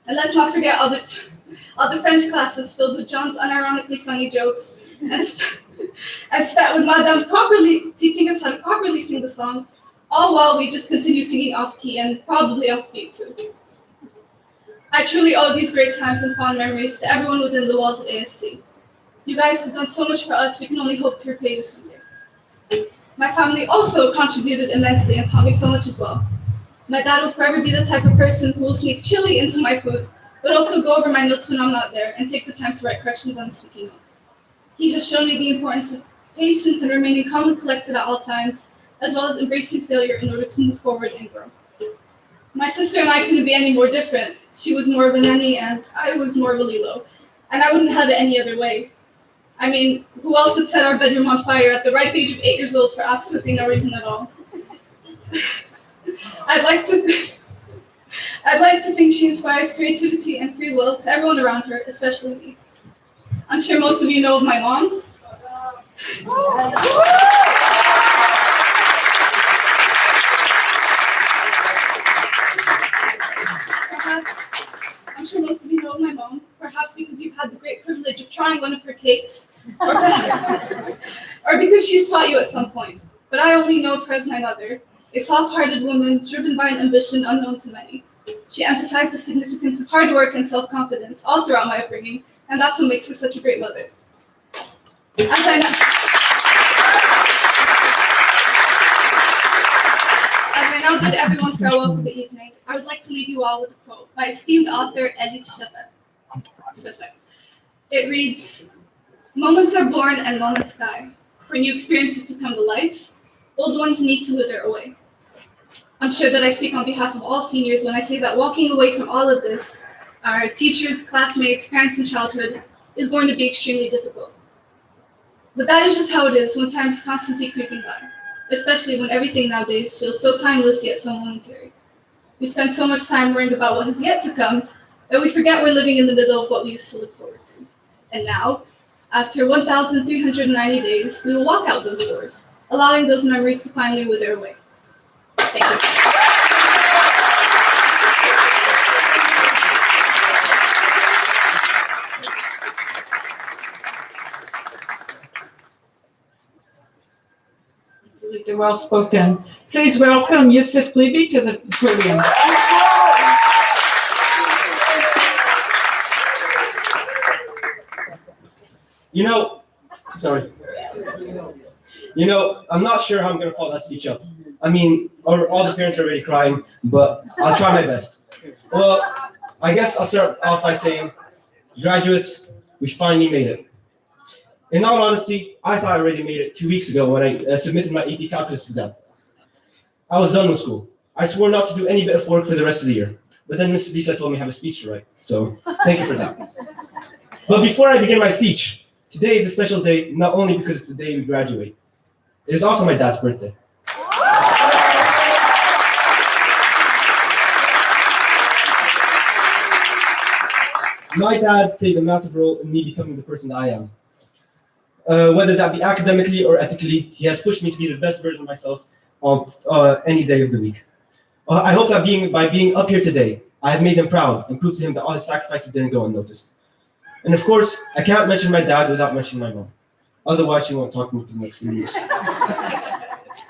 And let's not forget all the French classes filled with John's unironically funny jokes and spat with Madame properly teaching us how to properly sing the song, all while we just continue singing off-key and probably off-beat too. I truly owe these great times and fond memories to everyone within the walls of ASC. You guys have done so much for us, we can only hope to repay you someday. My family also contributed immensely and taught me so much as well. My dad will forever be the type of person who will sneak chili into my food, but also go over my notes when I'm not there and take the time to write corrections on the sticky note. He has shown me the importance of patience and remaining calm and collected at all times, as well as embracing failure in order to move forward and grow. My sister and I couldn't be any more different. She was more of a nanny and I was more of a Lilo, and I wouldn't have it any other way. I mean, who else would set our bedroom on fire at the ripe age of 8 years old for absolutely no reason at all? I'd like to think she inspires creativity and free will to everyone around her, especially me. I'm sure most of you know of my mom. I'm sure most of you know of my mom, perhaps because you've had the great privilege of trying one of her cakes, or because she's taught you at some point. But I only know of her as my mother, a soft-hearted woman driven by an ambition unknown to many. She emphasized the significance of hard work and self-confidence all throughout my upbringing, and that's what makes her such a great mother. As I now bid everyone farewell for the evening, I would like to leave you all with a quote by esteemed author Elif Shafak. It reads, "Moments are born and moments die. For new experiences to come to life, old ones need to wither away." I'm sure that I speak on behalf of all seniors when I say that walking away from all of this, our teachers, classmates, parents, and childhood, is going to be extremely difficult. But that is just how it is when time is constantly creeping by, especially when everything nowadays feels so timeless yet so momentary. We spend so much time worrying about what has yet to come that we forget we're living in the middle of what we used to look forward to. And now, after 1,390 days, we will walk out those doors, allowing those memories to finally wither away. Thank you. Mr. Well-spoken. Please welcome Yusuf Glibi to the podium. Sorry. I'm not sure how I'm going to follow that speech up. I mean, all the parents are already crying, but I'll try my best. Well, I guess I'll start off by saying, graduates, we finally made it. In all honesty, I thought I already made it 2 weeks ago when I submitted my AP Calculus exam. I was done with school. I swore not to do any bit of work for the rest of the year. But then Mrs. Lisa told me I have a speech to write, so thank you for that. But before I begin my speech, today is a special day, not only because it's the day we graduate. It is also my dad's birthday. My dad played a massive role in me becoming the person that I am. Whether that be academically or ethically, he has pushed me to be the best version of myself on any day of the week. I hope that by being up here today, I have made him proud and proved to him that all his sacrifices didn't go unnoticed. And of course, I can't mention my dad without mentioning my mom. Otherwise, she won't talk to me for the next 3 years.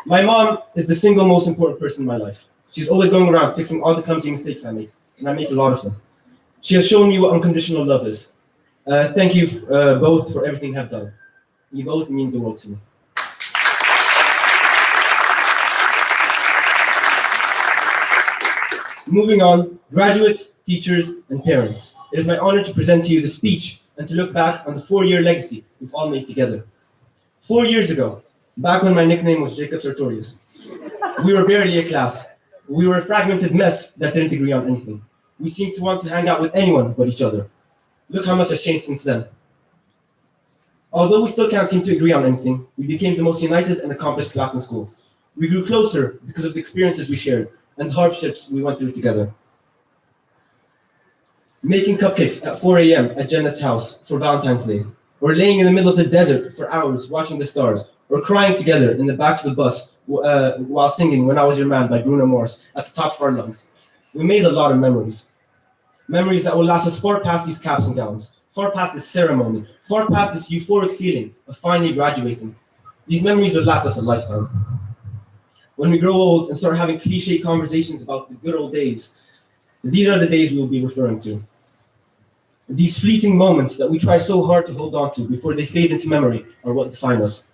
My mom is the single most important person in my life. She's always going around fixing all the clumsy mistakes I make, and I make a lot of them. She has shown me what unconditional love is. Thank you both for everything you have done. You both mean the world to me. Moving on, graduates, teachers, and parents. It is my honor to present to you the speech and to look back on the 4-year legacy we've all made together. 4 years ago, back when my nickname was Jacob Sartorius, we were barely a class. We were a fragmented mess that didn't agree on anything. We seemed to want to hang out with anyone but each other. Look how much has changed since then. Although we still can't seem to agree on anything, we became the most united and accomplished class in school. We grew closer because of the experiences we shared and hardships we went through together. Making cupcakes at 4 a.m. at Janet's house for Valentine's Day, or laying in the middle of the desert for hours watching the stars, or crying together in the back of the bus while singing When I Was Your Man by Bruno Mars at the top of our lungs. We made a lot of memories. Memories that will last us far past these caps and gowns, far past this ceremony, far past this euphoric feeling of finally graduating. These memories will last us a lifetime. When we grow old and start having cliche conversations about the good old days, these are the days we will be referring to. These fleeting moments that we try so hard to hold on to before they fade into memory are what define us.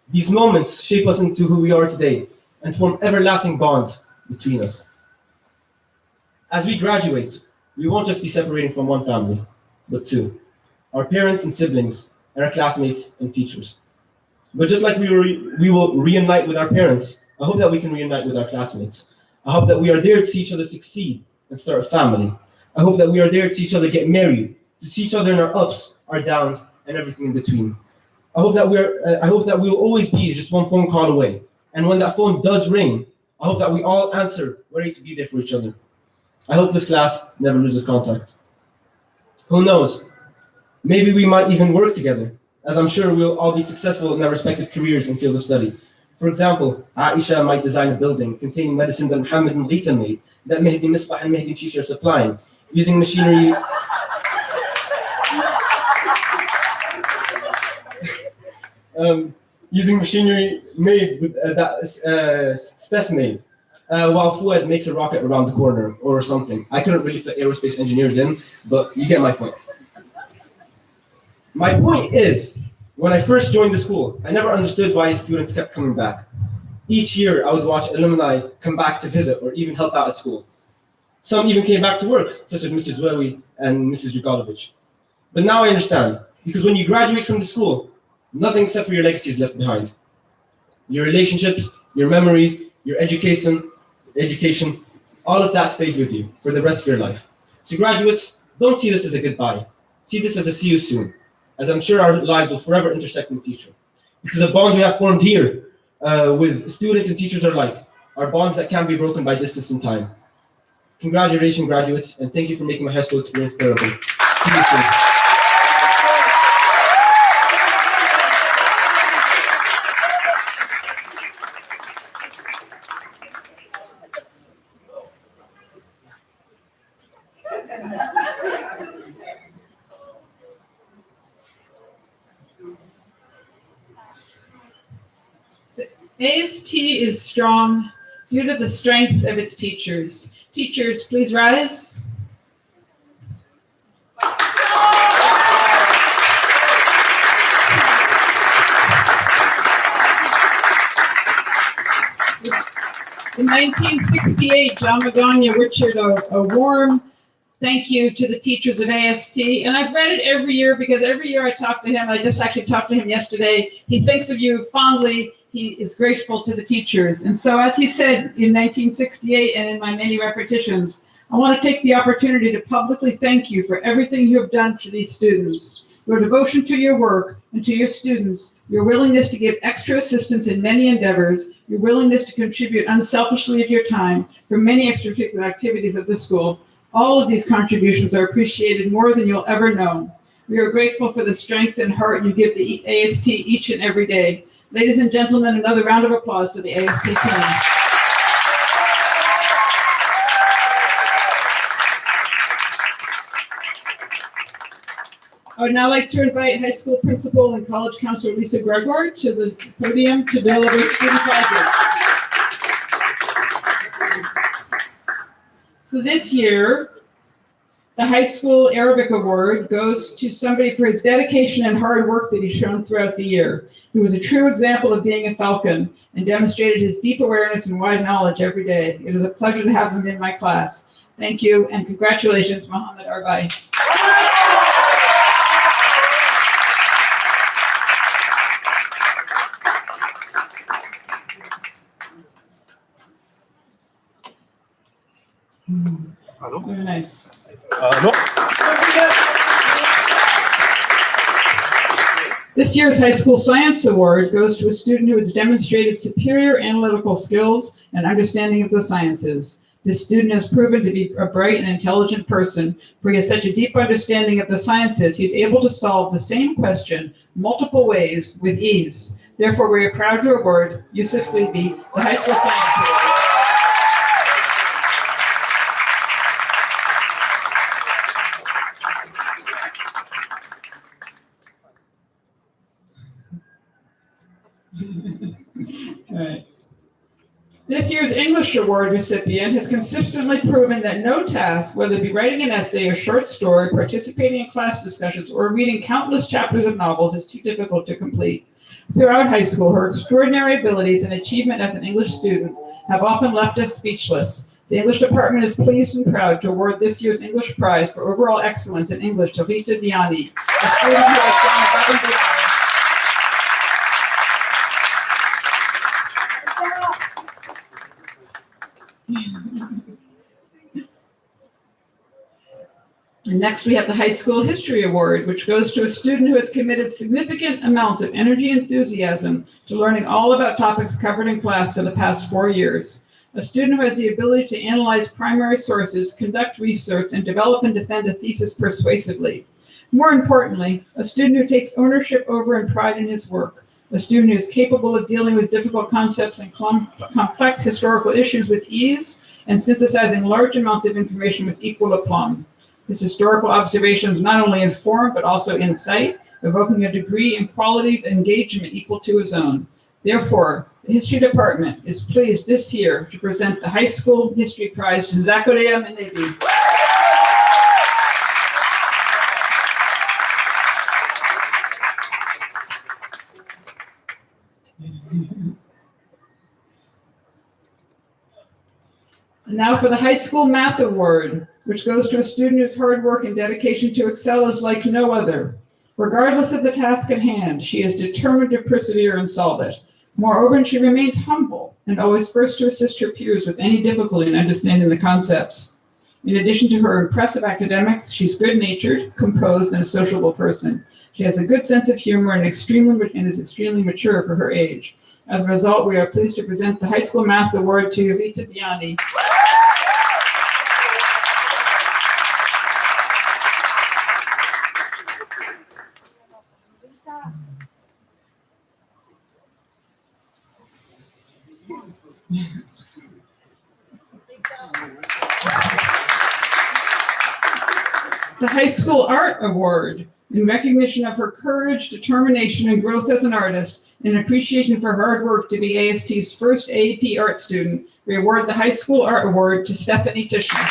These moments shape us into who we are today and form everlasting bonds between us. As we graduate, we won't just be separating from one family, but two: our parents and siblings, and our classmates and teachers. But just like we will reunite with our parents, I hope that we can reunite with our classmates. I hope that we are there to see each other succeed and start a family. I hope that we are there to see each other get married, to see each other in our ups, our downs, and everything in between. I hope that we will always be just one phone call away. And when that phone does ring, I hope that we all answer, ready to be there for each other. I hope this class never loses contact. Who knows? Maybe we might even work together, as I'm sure we'll all be successful in our respective careers and fields of study. For example, Aisha might design a building containing medicine that Muhammad and Rita made, that Mehdi Misbah and Mehdi Shisha are supplying, using machinery made with that Steph made, while Fouad makes a rocket around the corner or something. I couldn't really fit aerospace engineers in, but you get my point. My point is, when I first joined the school, I never understood why students kept coming back. Each year, I would watch alumni come back to visit or even help out at school. Some even came back to work, such as Mrs. Zwewi and Mrs. Yugalovich. But now I understand, because when you graduate from the school, nothing except for your legacy is left behind. Your relationships, your memories, your education, all of that stays with you for the rest of your life. So graduates, don't see this as a goodbye. See this as a see you soon, as I'm sure our lives will forever intersect in the future. Because the bonds we have formed here with students and teachers alike are bonds that can't be broken by distance and time. Congratulations, graduates, and thank you for making my high school experience bearable. See you soon. AST is strong due to the strength of its teachers. Teachers, please rise. 1968, John Magana Richard, a warm thank you to the teachers of AST. And I've read it every year because every year I talk to him. I just actually talked to him yesterday. He thinks of you fondly. He is grateful to the teachers. And so as he said in 1968 and in my many repetitions, I want to take the opportunity to publicly thank you for everything you have done for these students. Your devotion to your work and to your students, your willingness to give extra assistance in many endeavors, your willingness to contribute unselfishly of your time for many extracurricular activities of the school, all of these contributions are appreciated more than you'll ever know. We are grateful for the strength and heart you give to AST each and every day. Ladies and gentlemen, another round of applause for the AST team. I would now like to invite high school principal and college counselor Lisa Gregor to the podium to deliver student prizes. So this year, the High School Arabic Award goes to somebody for his dedication and hard work that he's shown throughout the year. He was a true example of being a Falcon and demonstrated his deep awareness and wide knowledge every day. It is a pleasure to have him in my class. Thank you and congratulations, Mohammed Arbai. Very nice. This year's High School Science Award goes to a student who has demonstrated superior analytical skills and understanding of the sciences. This student has proven to be a bright and intelligent person, for he has such a deep understanding of the sciences, he's able to solve the same question multiple ways with ease. Therefore, we are proud to award Yusuf Levy the High School Science Award. All right. This year's English Award recipient has consistently proven that no task, whether it be writing an essay, a short story, participating in class discussions, or reading countless chapters of novels, is too difficult to complete. Throughout high school, her extraordinary abilities and achievement as an English student have often left us speechless. The English department is pleased and proud to award this year's English Prize for overall excellence in English to Rita Diani, a student who has gone above and beyond. And next we have the High School History Award, which goes to a student who has committed significant amounts of energy and enthusiasm to learning all about topics covered in class for the past 4 years. A student who has the ability to analyze primary sources, conduct research, and develop and defend a thesis persuasively. More importantly, a student who takes ownership over and pride in his work. A student who is capable of dealing with difficult concepts and complex historical issues with ease and synthesizing large amounts of information with equal aplomb. His historical observations not only inform, but also incite, evoking a degree and quality of engagement equal to his own. Therefore, the History Department is pleased this year to present the High School History Prize to Zakaria Menebi. And now for the High School Math Award, which goes to a student whose hard work and dedication to excel is like no other. Regardless of the task at hand, she is determined to persevere and solve it. Moreover, she remains humble and always first to assist her peers with any difficulty in understanding the concepts. In addition to her impressive academics, she's good-natured, composed, and a sociable person. She has a good sense of humor and is extremely mature for her age. As a result, we are pleased to present the High School Math Award to Rita Diani. The High School Art Award, in recognition of her courage, determination, and growth as an artist, in appreciation for her hard work to be AST's first AAP art student, we award the High School Art Award to Stephanie Tishman.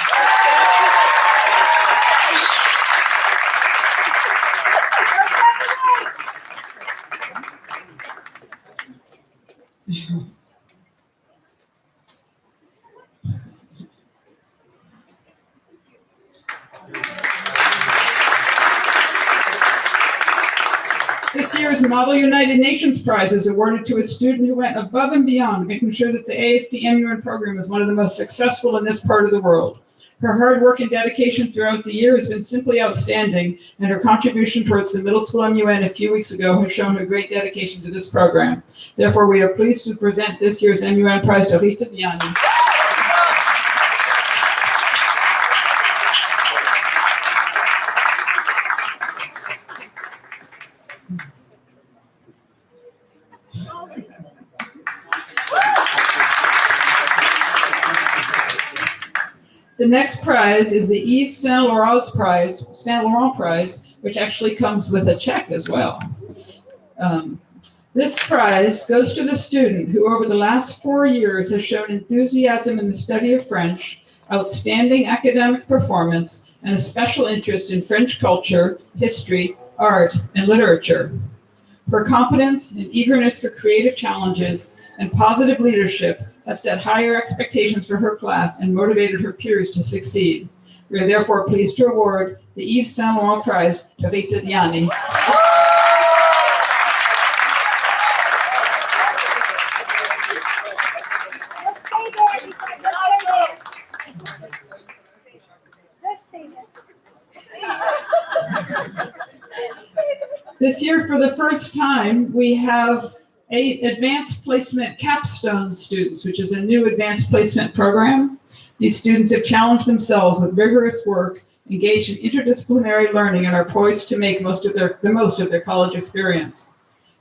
This year's Model United Nations Prize is awarded to a student who went above and beyond, making sure that the ASD MUN program is one of the most successful in this part of the world. Her hard work and dedication throughout the year has been simply outstanding, and her contribution towards the middle school MUN a few weeks ago has shown her great dedication to this program. Therefore, we are pleased to present this year's MUN Prize to Rita Diani. The next prize is the Yves Saint Laurent Prize, which actually comes with a check as well. This prize goes to the student who over the last 4 years has shown enthusiasm in the study of French, outstanding academic performance, and a special interest in French culture, history, art, and literature. Her competence and eagerness for creative challenges and positive leadership have set higher expectations for her class and motivated her peers to succeed. We are therefore pleased to award the Yves Saint Laurent Prize to Rita Diani. This year, for the first time, we have 8 advanced placement capstone students, which is a new advanced placement program. These students have challenged themselves with rigorous work, engaged in interdisciplinary learning, and are poised to make the most of their college experience.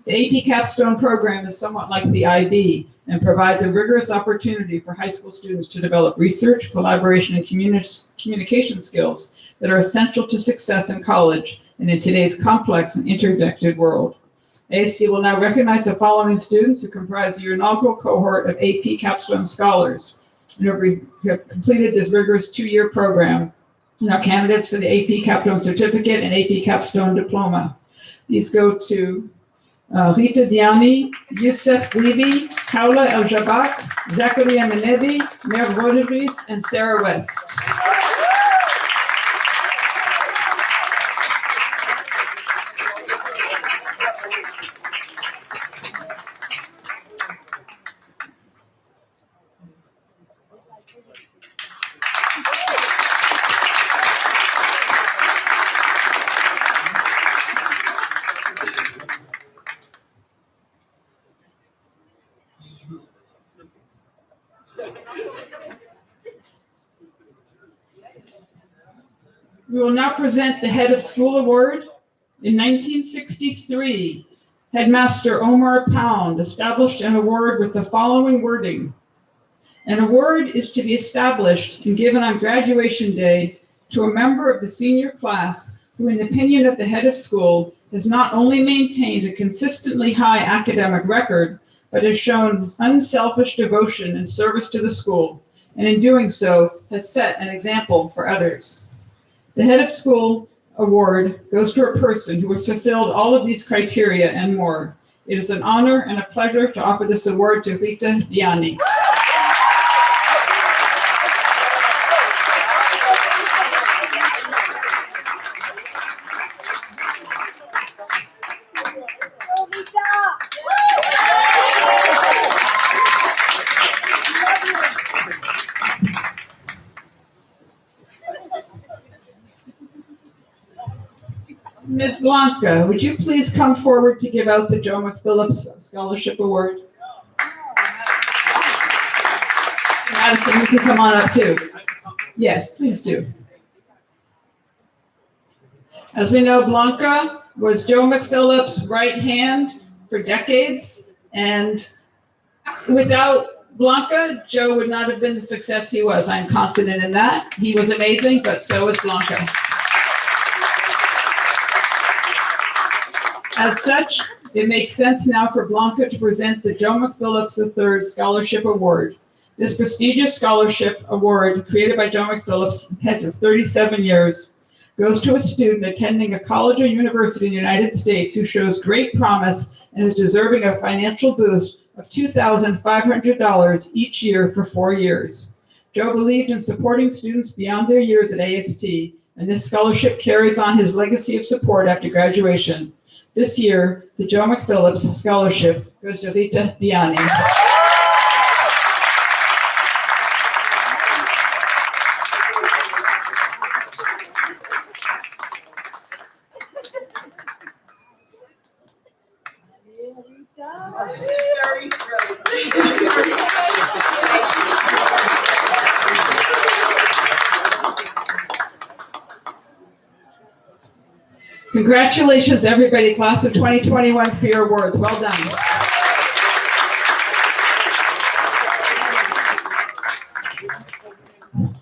The AP capstone program is somewhat like the IB and provides a rigorous opportunity for high school students to develop research, collaboration, and communication skills that are essential to success in college and in today's complex and interconnected world. ASD will now recognize the following students who comprise the inaugural cohort of AP Capstone Scholars and who have completed this rigorous 2-year program and are candidates for the AP Capstone Certificate and AP Capstone Diploma. These go to Rita Diani, Youssef Glibi, Paula El-Jabak, Zachariah Menebi, Mer Rodriguez, and Sarah West. We will now present the Head of School Award. In 1963, Headmaster Omar Pound established an award with the following wording. An award is to be established and given on graduation day to a member of the senior class who, in the opinion of the head of school, has not only maintained a consistently high academic record, but has shown unselfish devotion and service to the school, and in doing so has set an example for others. The Head of School Award goes to a person who has fulfilled all of these criteria and more. It is an honor and a pleasure to offer this award to Rita Diani. Ms. Blanca, would you please come forward to give out the Joe McPhillips Scholarship Award? Madison, you can come on up too. Yes, please do. As we know, Blanca was Joe McPhillips' right hand for decades, and without Blanca, Joe would not have been the success he was. I'm confident in that. He was amazing, but so was Blanca. As such, it makes sense now for Blanca to present the Joe McPhillips III Scholarship Award. This prestigious scholarship award, created by Joe McPhillips, head of 37 years, goes to a student attending a college or university in the United States who shows great promise and is deserving of a financial boost of $2,500 each year for 4 years. Joe believed in supporting students beyond their years at AST and this scholarship carries on his legacy of support after graduation. This year, the Joe McPhillips Scholarship goes to Rita Diani. Congratulations, everybody, class of 2021, for your awards. Well done.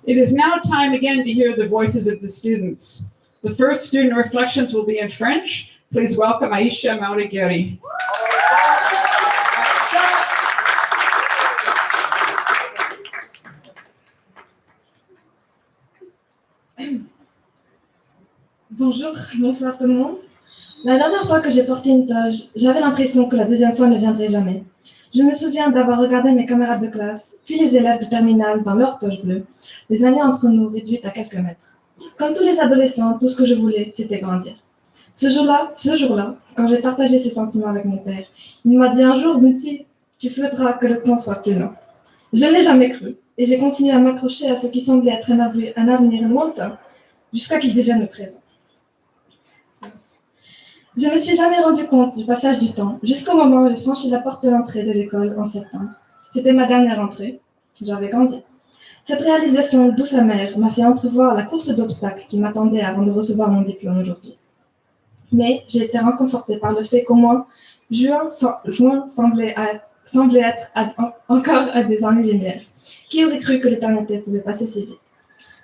It is now time again to hear the voices of the students. The first student reflections will be in French. Please welcome Aisha Maurigueri. Bonjour, bonsoir tout le monde. La dernière fois que j'ai porté une toge, j'avais l'impression que la deuxième fois ne viendrait jamais. Je me souviens d'avoir regardé mes camarades de classe, puis les élèves de terminale dans leur toge bleue, les années entre nous réduites à quelques mètres. Comme tous les adolescents, tout ce que je voulais, c'était grandir. Ce jour-là, quand j'ai partagé ces sentiments avec mon père, il m'a dit un jour, Bunti, tu souhaiteras que le temps soit plus long. Je n'ai jamais cru, et j'ai continué à m'accrocher à ce qui semblait être un avenir lointain, jusqu'à qu'il devienne le présent. Je ne me suis jamais rendu compte du passage du temps, jusqu'au moment où j'ai franchi la porte de l'entrée de l'école en septembre. C'était ma dernière entrée. J'avais grandi. Cette réalisation douce amère m'a fait entrevoir la course d'obstacles qui m'attendait avant de recevoir mon diplôme aujourd'hui. Mais j'ai été réconfortée par le fait qu'au moins, juin semblait être encore à des années-lumière. Qui aurait cru que l'éternité pouvait passer si vite?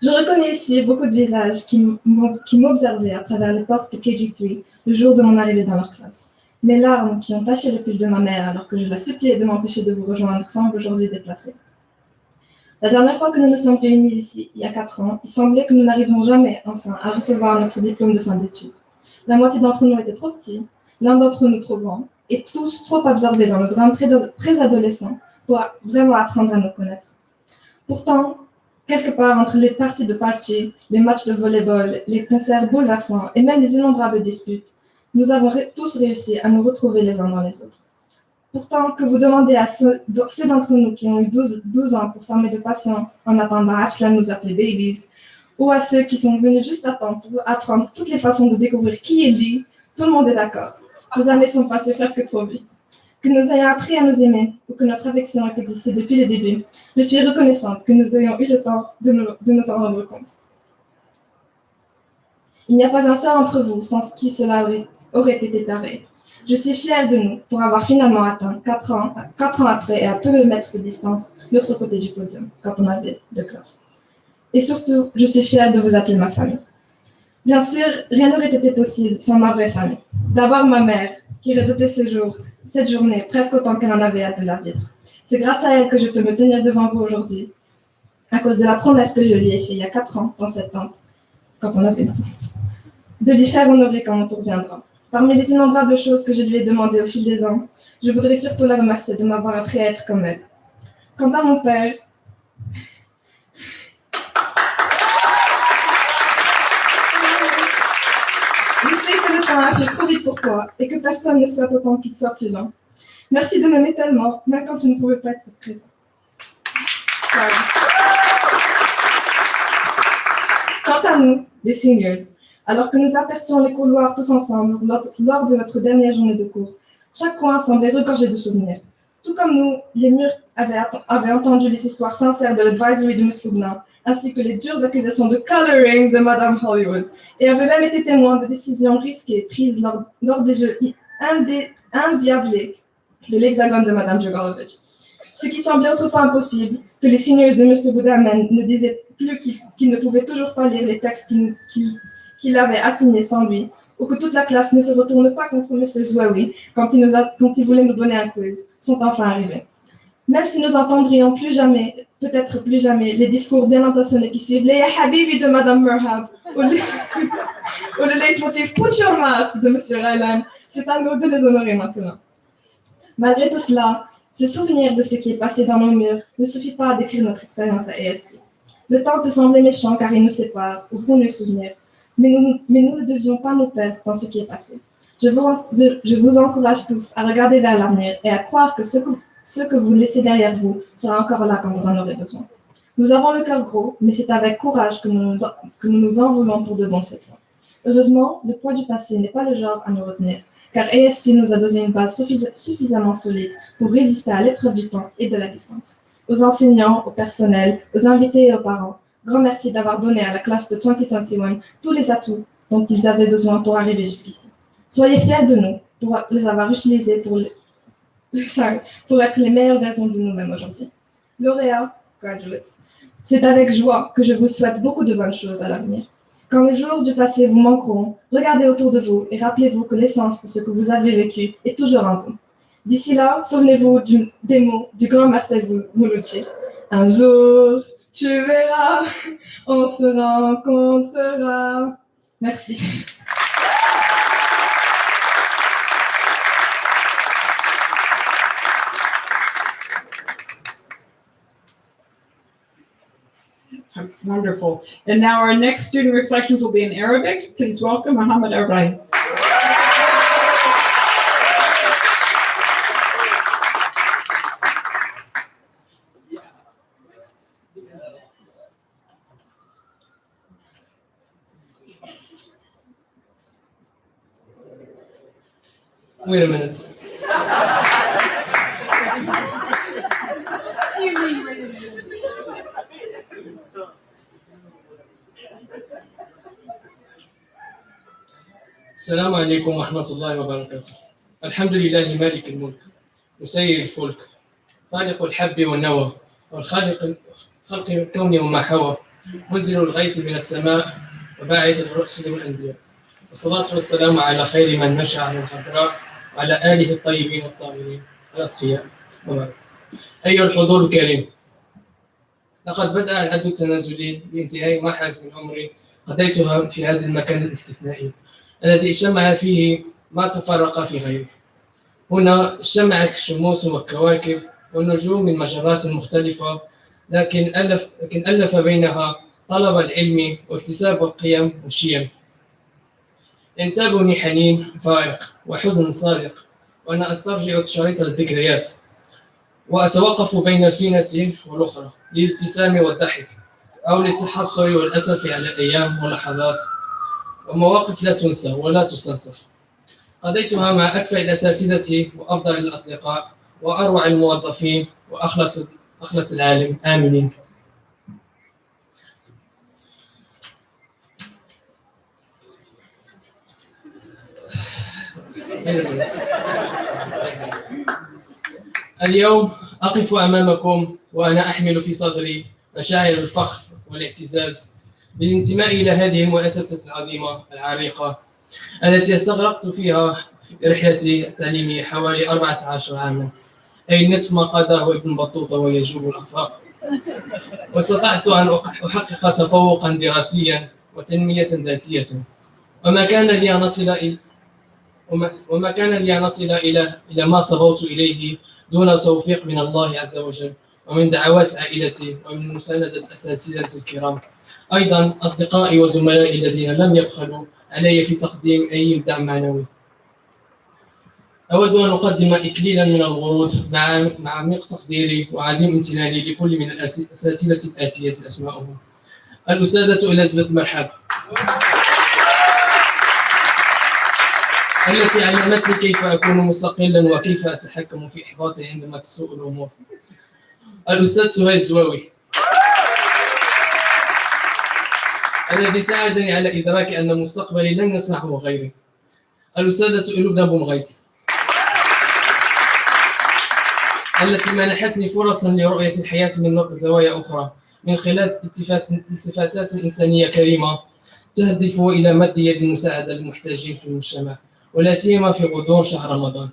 Je reconnais ici beaucoup de visages qui m'observaient à travers les portes de KG3 le jour de mon arrivée dans leur classe. Mes larmes qui ont taché le pull de ma mère alors que je la suppliais de m'empêcher de vous rejoindre semblent aujourd'hui déplacées. La dernière fois que nous nous sommes réunis ici, il y a 4 ans, il semblait que nous n'arrivions jamais, enfin, à recevoir notre diplôme de fin d'études. La moitié d'entre nous était trop petits, l'un d'entre nous trop grand, et tous trop absorbés dans le drame préadolescent pour vraiment apprendre à nous connaître. Pourtant, quelque part entre les parties de party, les matchs de volleyball, les concerts bouleversants et même les innombrables disputes, nous avons tous réussi à nous retrouver les uns dans les autres. Pourtant, que vous demandez à ceux d'entre nous qui ont eu 12 ans pour s'armer de patience en attendant Ashland nous appeler babies, ou à ceux qui sont venus juste à temps pour apprendre toutes les façons de découvrir qui est lui, tout le monde est d'accord. Ces années sont passées presque trop vite. Que nous ayons appris à nous aimer ou que notre affection ait existé depuis le début, je suis reconnaissante que nous ayons eu le temps de nous en rendre compte. Il n'y a pas un seul d'entre vous sans qui cela aurait été pareil. Je suis fière de nous pour avoir finalement atteint 4 ans après et à peu de mètres de distance l'autre côté du podium quand on avait 2 classes. Et surtout, je suis fière de vous appeler ma famille. Bien sûr, rien n'aurait été possible sans ma vraie famille. D'abord ma mère, qui redoutait cette journée presque autant qu'elle en avait hâte de la vivre. C'est grâce à elle que je peux me tenir devant vous aujourd'hui, à cause de la promesse que je lui ai faite il y a 4 ans, dans cette tente, quand on avait une tente, de lui faire honorer quand mon tour viendra. Parmi les innombrables choses que je lui ai demandées au fil des ans, je voudrais surtout la remercier de m'avoir appris à être comme elle. Quant à mon père, je sais que le temps a fait trop vite pour toi et que personne ne souhaite autant qu'il soit plus lent. Merci de m'aimer tellement, même quand tu ne pouvais pas être présent. Quant à nous, les seniors, alors que nous apercions les couloirs tous ensemble lors de notre dernière journée de cours, chaque coin semblait regorgé de souvenirs. Tout comme nous, les murs avaient entendu les histoires sincères de l'advisory de Miss Lubna, ainsi que les dures accusations de coloring de Madame Hollywood, et avaient même été témoins de décisions risquées prises lors des jeux indiablés de l'hexagone de Madame Jogorovic. Ce qui semblait autrefois impossible, que les seniors de M. Boudamen ne disaient plus qu'ils ne pouvaient toujours pas lire les textes qu'il avait assignés sans lui, ou que toute la classe ne se retourne pas contre M. Zouaoui quand il voulait nous donner un quiz, sont enfin arrivés. Même si nous entendrions plus jamais, peut-être plus jamais, les discours bien intentionnés qui suivent, les Habibi de Madame Merhab, ou le leitmotiv Put your mask de M. Raylan, c'est à nous de les honorer maintenant. Malgré tout cela, se souvenir de ce qui est passé dans nos murs ne suffit pas à décrire notre expérience à AST. Le temps peut sembler méchant car il nous sépare ou pour nous souvenir, mais nous ne devions pas nous perdre dans ce qui est passé. Je vous encourage tous à regarder vers l'avenir et à croire que ce que vous laissez derrière vous sera encore là quand vous en aurez besoin. Nous avons le cœur gros, mais c'est avec courage que nous nous envolons pour de bon cette fois. Heureusement, le poids du passé n'est pas le genre à nous retenir, car ASC nous a donné une base suffisamment solide pour résister à l'épreuve du temps et de la distance. Aux enseignants, au personnel, aux invités et aux parents, grand merci d'avoir donné à la classe de 2021 tous les atouts dont ils avaient besoin pour arriver jusqu'ici. Soyez fiers de nous pour les avoir utilisés pour être les meilleures versions de nous-mêmes aujourd'hui. Lauréats, graduates, c'est avec joie que je vous souhaite beaucoup de bonnes choses à l'avenir. Quand les jours du passé vous manqueront, regardez autour de vous et rappelez-vous que l'essence de ce que vous avez vécu est toujours en vous. D'ici là, souvenez-vous des mots du grand Marcel Mulucci. Un jour, tu verras, on se rencontrera. Merci. Wonderful. And now our next student reflections will be in Arabic. Please welcome Muhammad Arbain. Wait a minute. السلام عليكم ورحمة الله وبركاته. الحمد لله مالك الملك مسير الفلك خالق الحب والنوى والخالق خلق الكون وما حوى منزل الغيث من السماء وباعث الرسل والأنبياء والصلاة والسلام على خير من مشى على الخضراء وعلى آله الطيبين الطاهرين الأتقياء وبعد. أيها الحضور الكريم، لقد بدأ العد التنازلي بانتهاء مرحلة من عمري قضيتها في هذا المكان الاستثنائي الذي اجتمع فيه ما تفرق في غيره. هنا اجتمعت الشموس والكواكب والنجوم من مجرات مختلفة، لكن ألف بينها طلب العلم واكتساب القيم والشيم. ينتابني حنين فائق وحزن صادق وأنا أسترجع شريط الذكريات وأتوقف بين الفينة والأخرى للابتسام والضحك أو للتحسر والأسف على الأيام واللحظات ومواقف لا تنسى ولا تستنسخ. قضيتها مع أكفأ الأساتذة وأفضل الأصدقاء وأروع الموظفين وأخلص العاملين. اليوم أقف أمامكم وأنا أحمل في صدري مشاعر الفخر والاعتزاز بالانتماء إلى هذه المؤسسة العظيمة العريقة التي استغرقت فيها رحلتي التعليمية حوالي 14 عاما، أي نصف ما قضاه ابن بطوطة ويجوب الآفاق. واستطعت أن أحقق تفوقا دراسيا وتنمية ذاتية، وما كان لي أن أصل إلى ما صبوت إليه دون توفيق من الله عز وجل ومن دعوات عائلتي ومن مساندة أساتذتي الكرام، أيضا أصدقائي وزملائي الذين لم يبخلوا علي في تقديم أي دعم معنوي. أود أن أقدم إكليلا من الورود مع عميق تقديري وعظيم امتناني لكل من الأساتذة الآتية أسماءهم: الأستاذة إليزابيث مرحب التي علمتني كيف أكون مستقلا وكيف أتحكم في إحباطي عندما تسوء الأمور. الأستاذ سهيل الزواوي الذي ساعدني على إدراك أن مستقبلي لن يصنعه غيري. الأستاذة لبنى بومغيت التي منحتني فرصا لرؤية الحياة من زوايا أخرى من خلال التفاتات إنسانية كريمة تهدف إلى مد يد المساعدة للمحتاجين في المجتمع، ولا سيما في غضون شهر رمضان.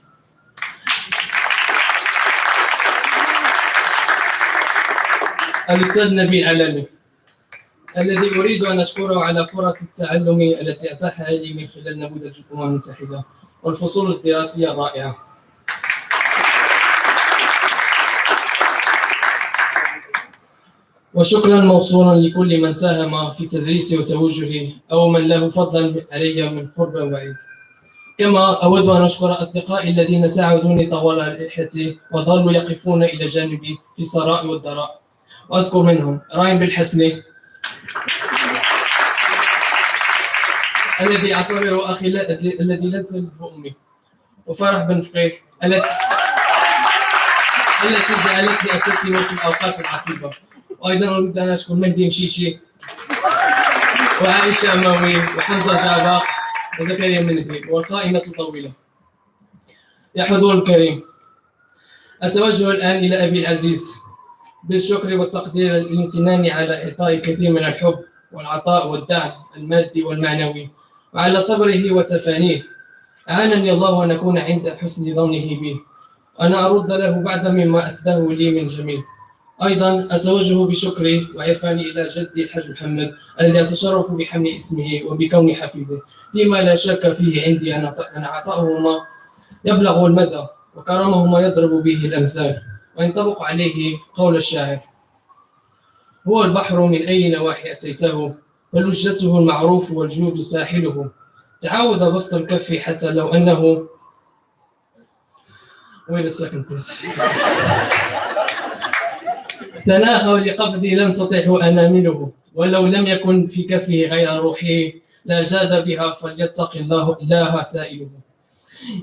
الأستاذ نبيل علامي الذي أريد أن أشكره على فرص التعلم التي أتاحها لي من خلال نموذج الأمم المتحدة والفصول الدراسية الرائعة. وشكرا موصولا لكل من ساهم في تدريسي وتوجهي أو من له فضلا علي من قرب وبعيد. كما أود أن أشكر أصدقائي الذين ساعدوني طوال رحلتي وظلوا يقفون إلى جانبي في السراء والضراء، وأذكر منهم رايم بالحسني الذي أعتبره أخي الذي لم تلده أمي، وفرح بن فقيه التي جعلتني أبتسم في الأوقات العصيبة. وأيضا أريد أن أشكر مهدي مشيشي وعائشة أماوي وحمزة جعباق وزكريا منهي، والقائمة طويلة. يا حضور الكريم، أتوجه الآن إلى أبي العزيز بالشكر والتقدير للامتنان على إعطاء كثير من الحب والعطاء والدعم المادي والمعنوي، وعلى صبره وتفانيه. أعانني الله أن أكون عند حسن ظنه بي، أنا أرد له بعد مما أسده لي من جميل. أيضا أتوجه بشكري وعرفاني إلى جدي الحاج محمد الذي أتشرف بحمل اسمه وبكوني حفيده، فيما لا شك فيه عندي أن عطاؤهما يبلغ المدى وكرمهما يضرب به الأمثال، وينطبق عليه قول الشاعر: هو البحر من أي نواحي أتيته، فلجته المعروف والجود ساحله، تعود بسط الكف حتى لو أنه تناهى لقبضي لم تطعه أنامله، ولو لم يكن في كفه غير روحي لا جاد بها، فليتق الله سائله.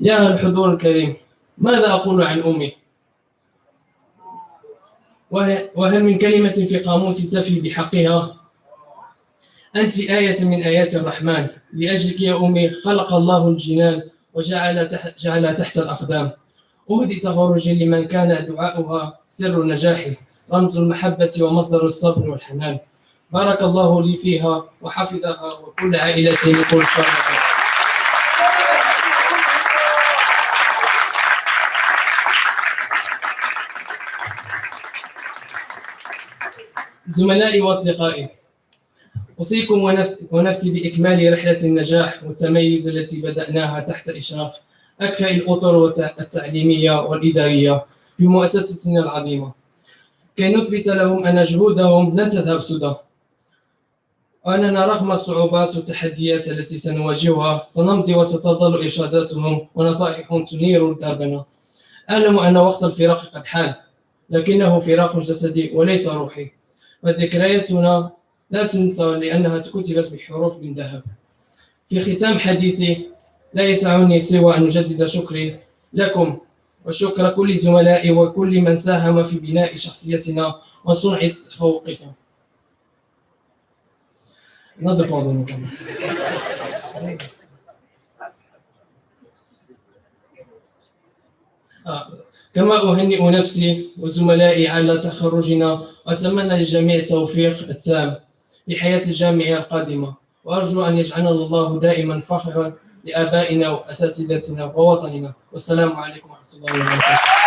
يا الحضور الكريم، ماذا أقول عن أمي؟ وهل من كلمة في قاموس تفي بحقها؟ أنت آية من آيات الرحمن، لأجلك يا أمي خلق الله الجنان وجعل تحت الأقدام. أهدي تخرجي لمن كان دعاؤها سر نجاحي، رمز المحبة ومصدر الصبر والحنان. بارك الله لي فيها وحفظها وكل عائلتي من كل شر. زملائي وأصدقائي، أوصيكم ونفسي بإكمال رحلة النجاح والتميز التي بدأناها تحت إشراف أكفأ الأطر التعليمية والإدارية في مؤسستنا العظيمة، كي نثبت لهم أن جهودهم لن تذهب سدى، وأننا رغم الصعوبات والتحديات التي سنواجهها سنمضي وستظل إرشاداتهم ونصائحهم تنير دربنا. أعلم أن وقت الفراق قد حان، لكنه فراق جسدي وليس روحي، وذكرياتنا لا تنسى لأنها كتبت بحروف من ذهب. في ختام حديثي لا يسعني سوى أن أجدد شكري لكم وشكر كل زملائي وكل من ساهم في بناء شخصيتنا وصنع تفوقنا. كما أهنئ نفسي وزملائي على تخرجنا، وأتمنى للجميع التوفيق التام في حياة الجامعة القادمة، وأرجو أن يجعلنا الله دائما فخرا لآبائنا وأساتذتنا ووطننا. والسلام عليكم ورحمة الله وبركاته.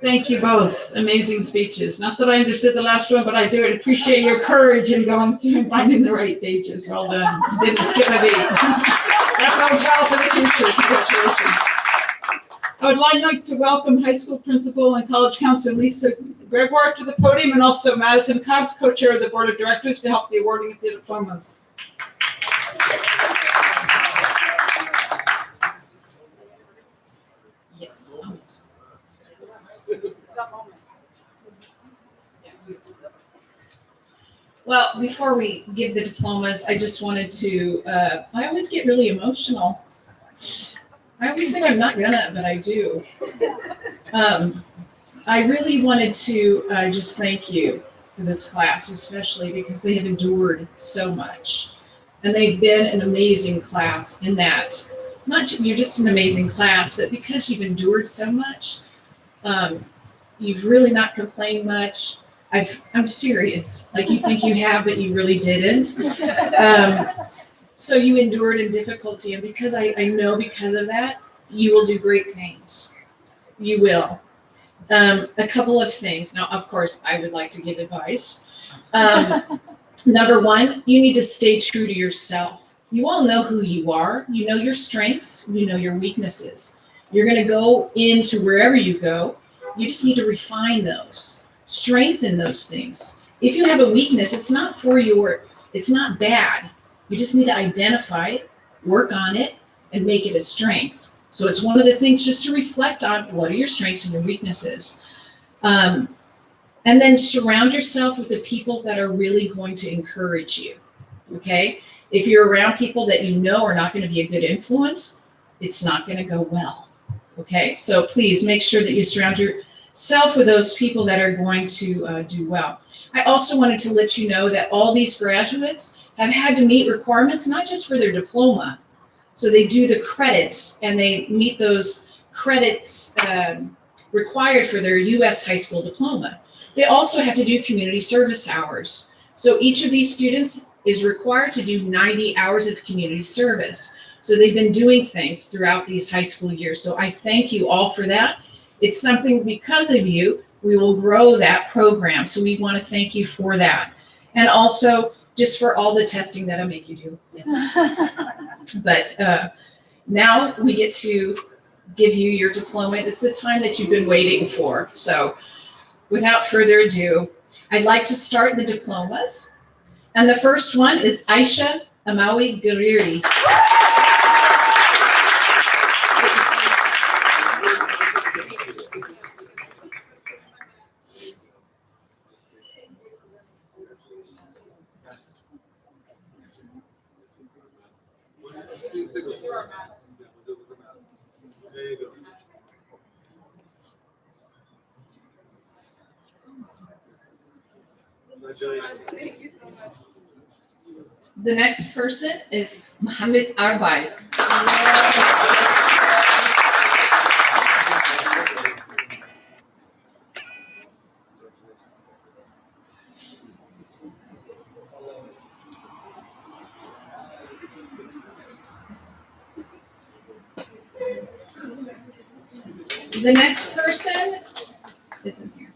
Thank you both. Amazing speeches. Not that I understood the last one, but I do appreciate your courage in going through and finding the right pages. Well done. You didn't skip a beat. That bodes well for the future. Congratulations. I would like to welcome high school principal and college counselor Lisa Gregoire to the podium, and also Madison Cox, co-chair of the board of directors, to help the awarding of the diplomas. Yes. Well, before we give the diplomas, I just wanted to, I always get really emotional. I always think I'm not gonna, but I do. I really wanted to just thank you for this class, especially because they have endured so much. And they've been an amazing class in that, you're just an amazing class, but because you've endured so much, you've really not complained much. I'm serious. Like, you think you have, but you really didn't. So you endured in difficulty, and because I know because of that, you will do great things. You will. A couple of things. Now, of course, I would like to give advice. Number one, you need to stay true to yourself. You all know who you are. You know your strengths. You know your weaknesses. You're going to go into wherever you go. You just need to refine those, strengthen those things. If you have a weakness, it's not bad. You just need to identify it, work on it, and make it a strength. So it's one of the things just to reflect on what are your strengths and your weaknesses. And then surround yourself with the people that are really going to encourage you, okay? If you're around people that you know are not going to be a good influence, it's not going to go well, okay? So please make sure that you surround yourself with those people that are going to do well. I also wanted to let you know that all these graduates have had to meet requirements, not just for their diploma. So they do the credits and they meet those credits required for their U.S. high school diploma. They also have to do community service hours. So each of these students is required to do 90 hours of community service. So they've been doing things throughout these high school years. So I thank you all for that. It's something because of you, we will grow that program. So we want to thank you for that. And also just for all the testing that I make you do. Yes. But now we get to give you your diploma. It's the time that you've been waiting for. So without further ado, I'd like to start the diplomas. And the first one is Aisha Amawi Gariri. There you go. The next person is Mohammed Arbai. The next person isn't here.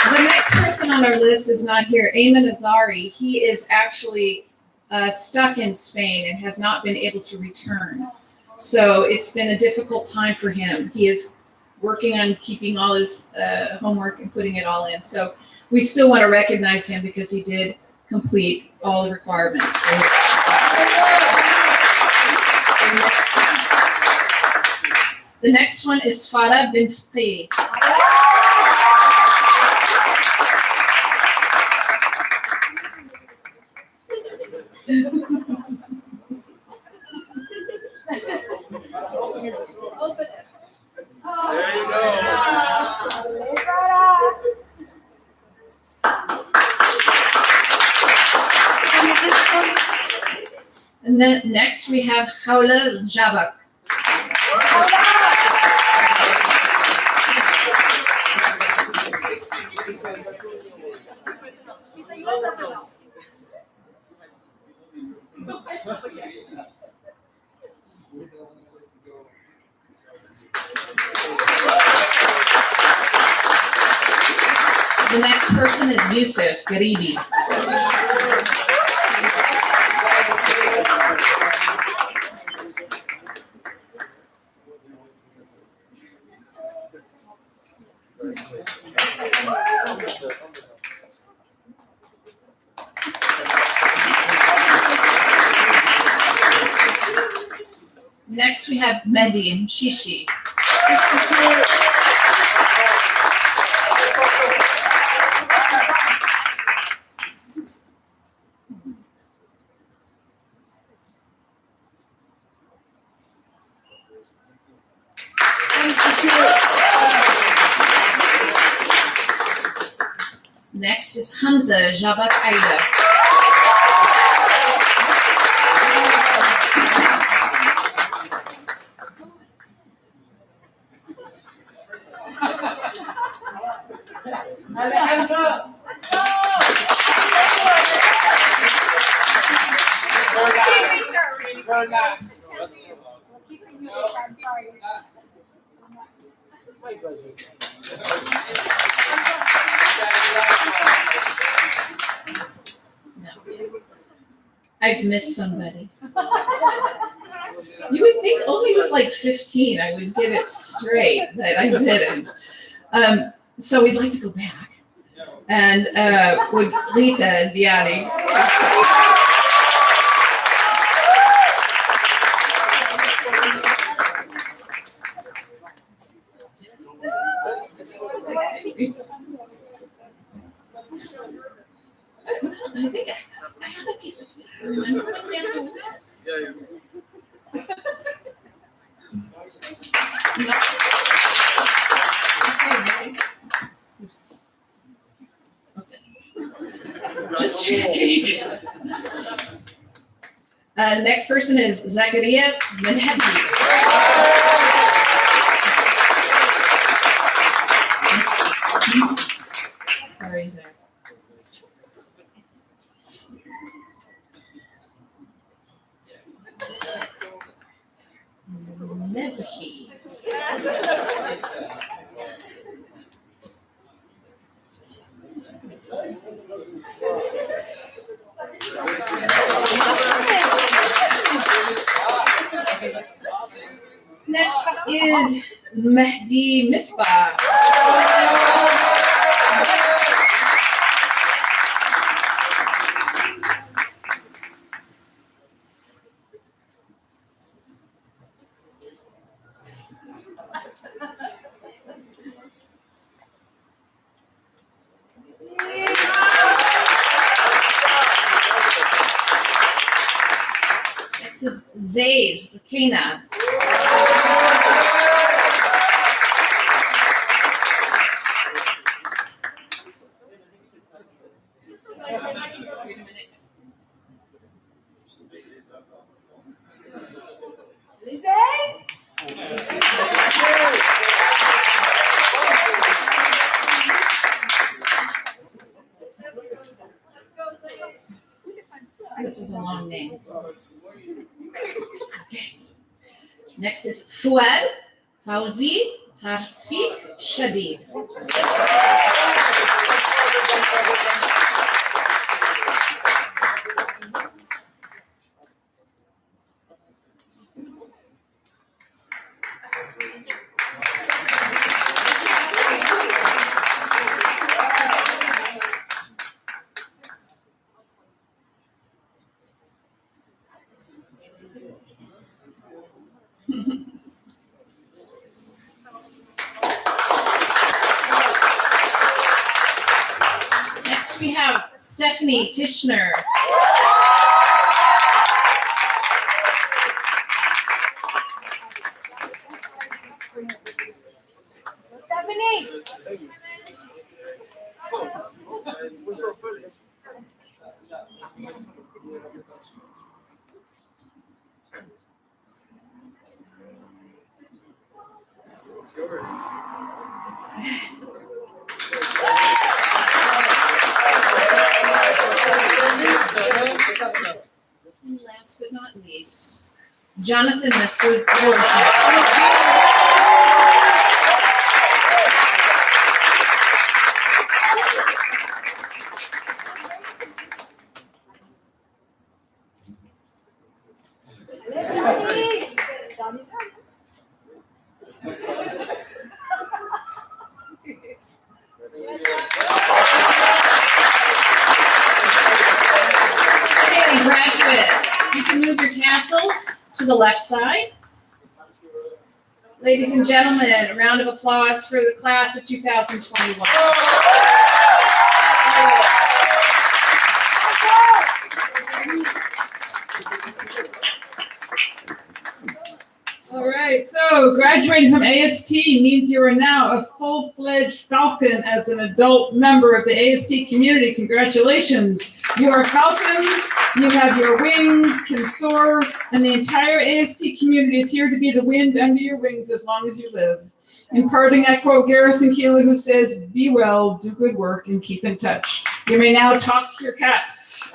The next person on our list is not here, Ayman Azari. He is actually stuck in Spain and has not been able to return. So it's been a difficult time for him. He is working on keeping all his homework and putting it all in. So we still want to recognize him because he did complete all the requirements for his The next one is Farah bin Faqih. There you go. And then next we have Hawla Jabak. The next person is Yusuf Garibi. Next we have Mehdi Shishi. Next is Hamza Jabak Aida. No. I've missed somebody. You would think only with like 15 I would get it straight, but I didn't. So we'd like to go back. And would Rita Diani. I think I have a piece of paper. I'm putting down the list. Just checking. Next person is Zakaria Medhedi. Sorry, Zach. Medhi. Next is Mehdi Misbah. Next is Zaid Rakina. This is a long name. Okay. Next is Fuad Fauzi Tarfiq Shadid. Next we have Stephanie Tishner. Stephanie! And last but not least, Jonathan Masood Georgia. Okay, graduates, you can move your tassels to the left side. Ladies and gentlemen, a round of applause for the class of 2021. All right, so graduating from AST means you are now a full-fledged Falcon as an adult member of the AST community. Congratulations. You are Falcons, you have your wings, can soar, and the entire AST community is here to be the wind under your wings as long as you live. In parting, I quote Garrison Keillor, who says, "Be well, do good work, and keep in touch." You may now toss your caps.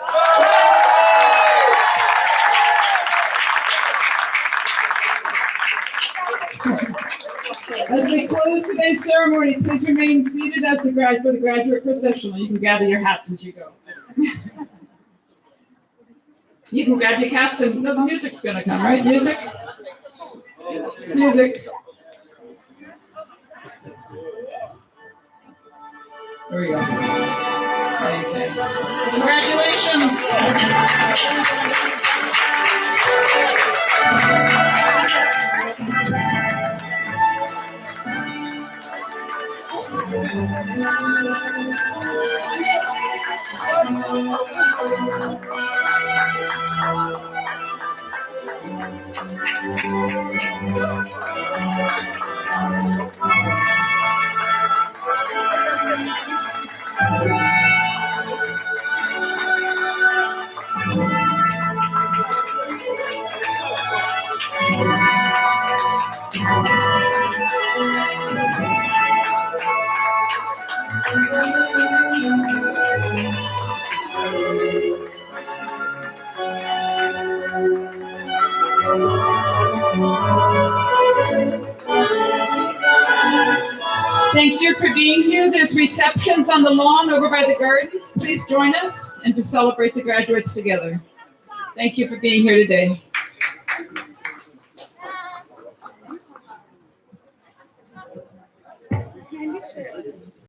As we close today's today's ceremony, please remain seated as for the graduate processional. You can gather your hats as you go. You can grab your hats and no, the music's gonna come, right? Music? Music. Here we go. Okay. Congratulations. Thank you for being here. There's receptions on the lawn over by the gardens. Please join us and to celebrate the graduates together. Thank you for being here today.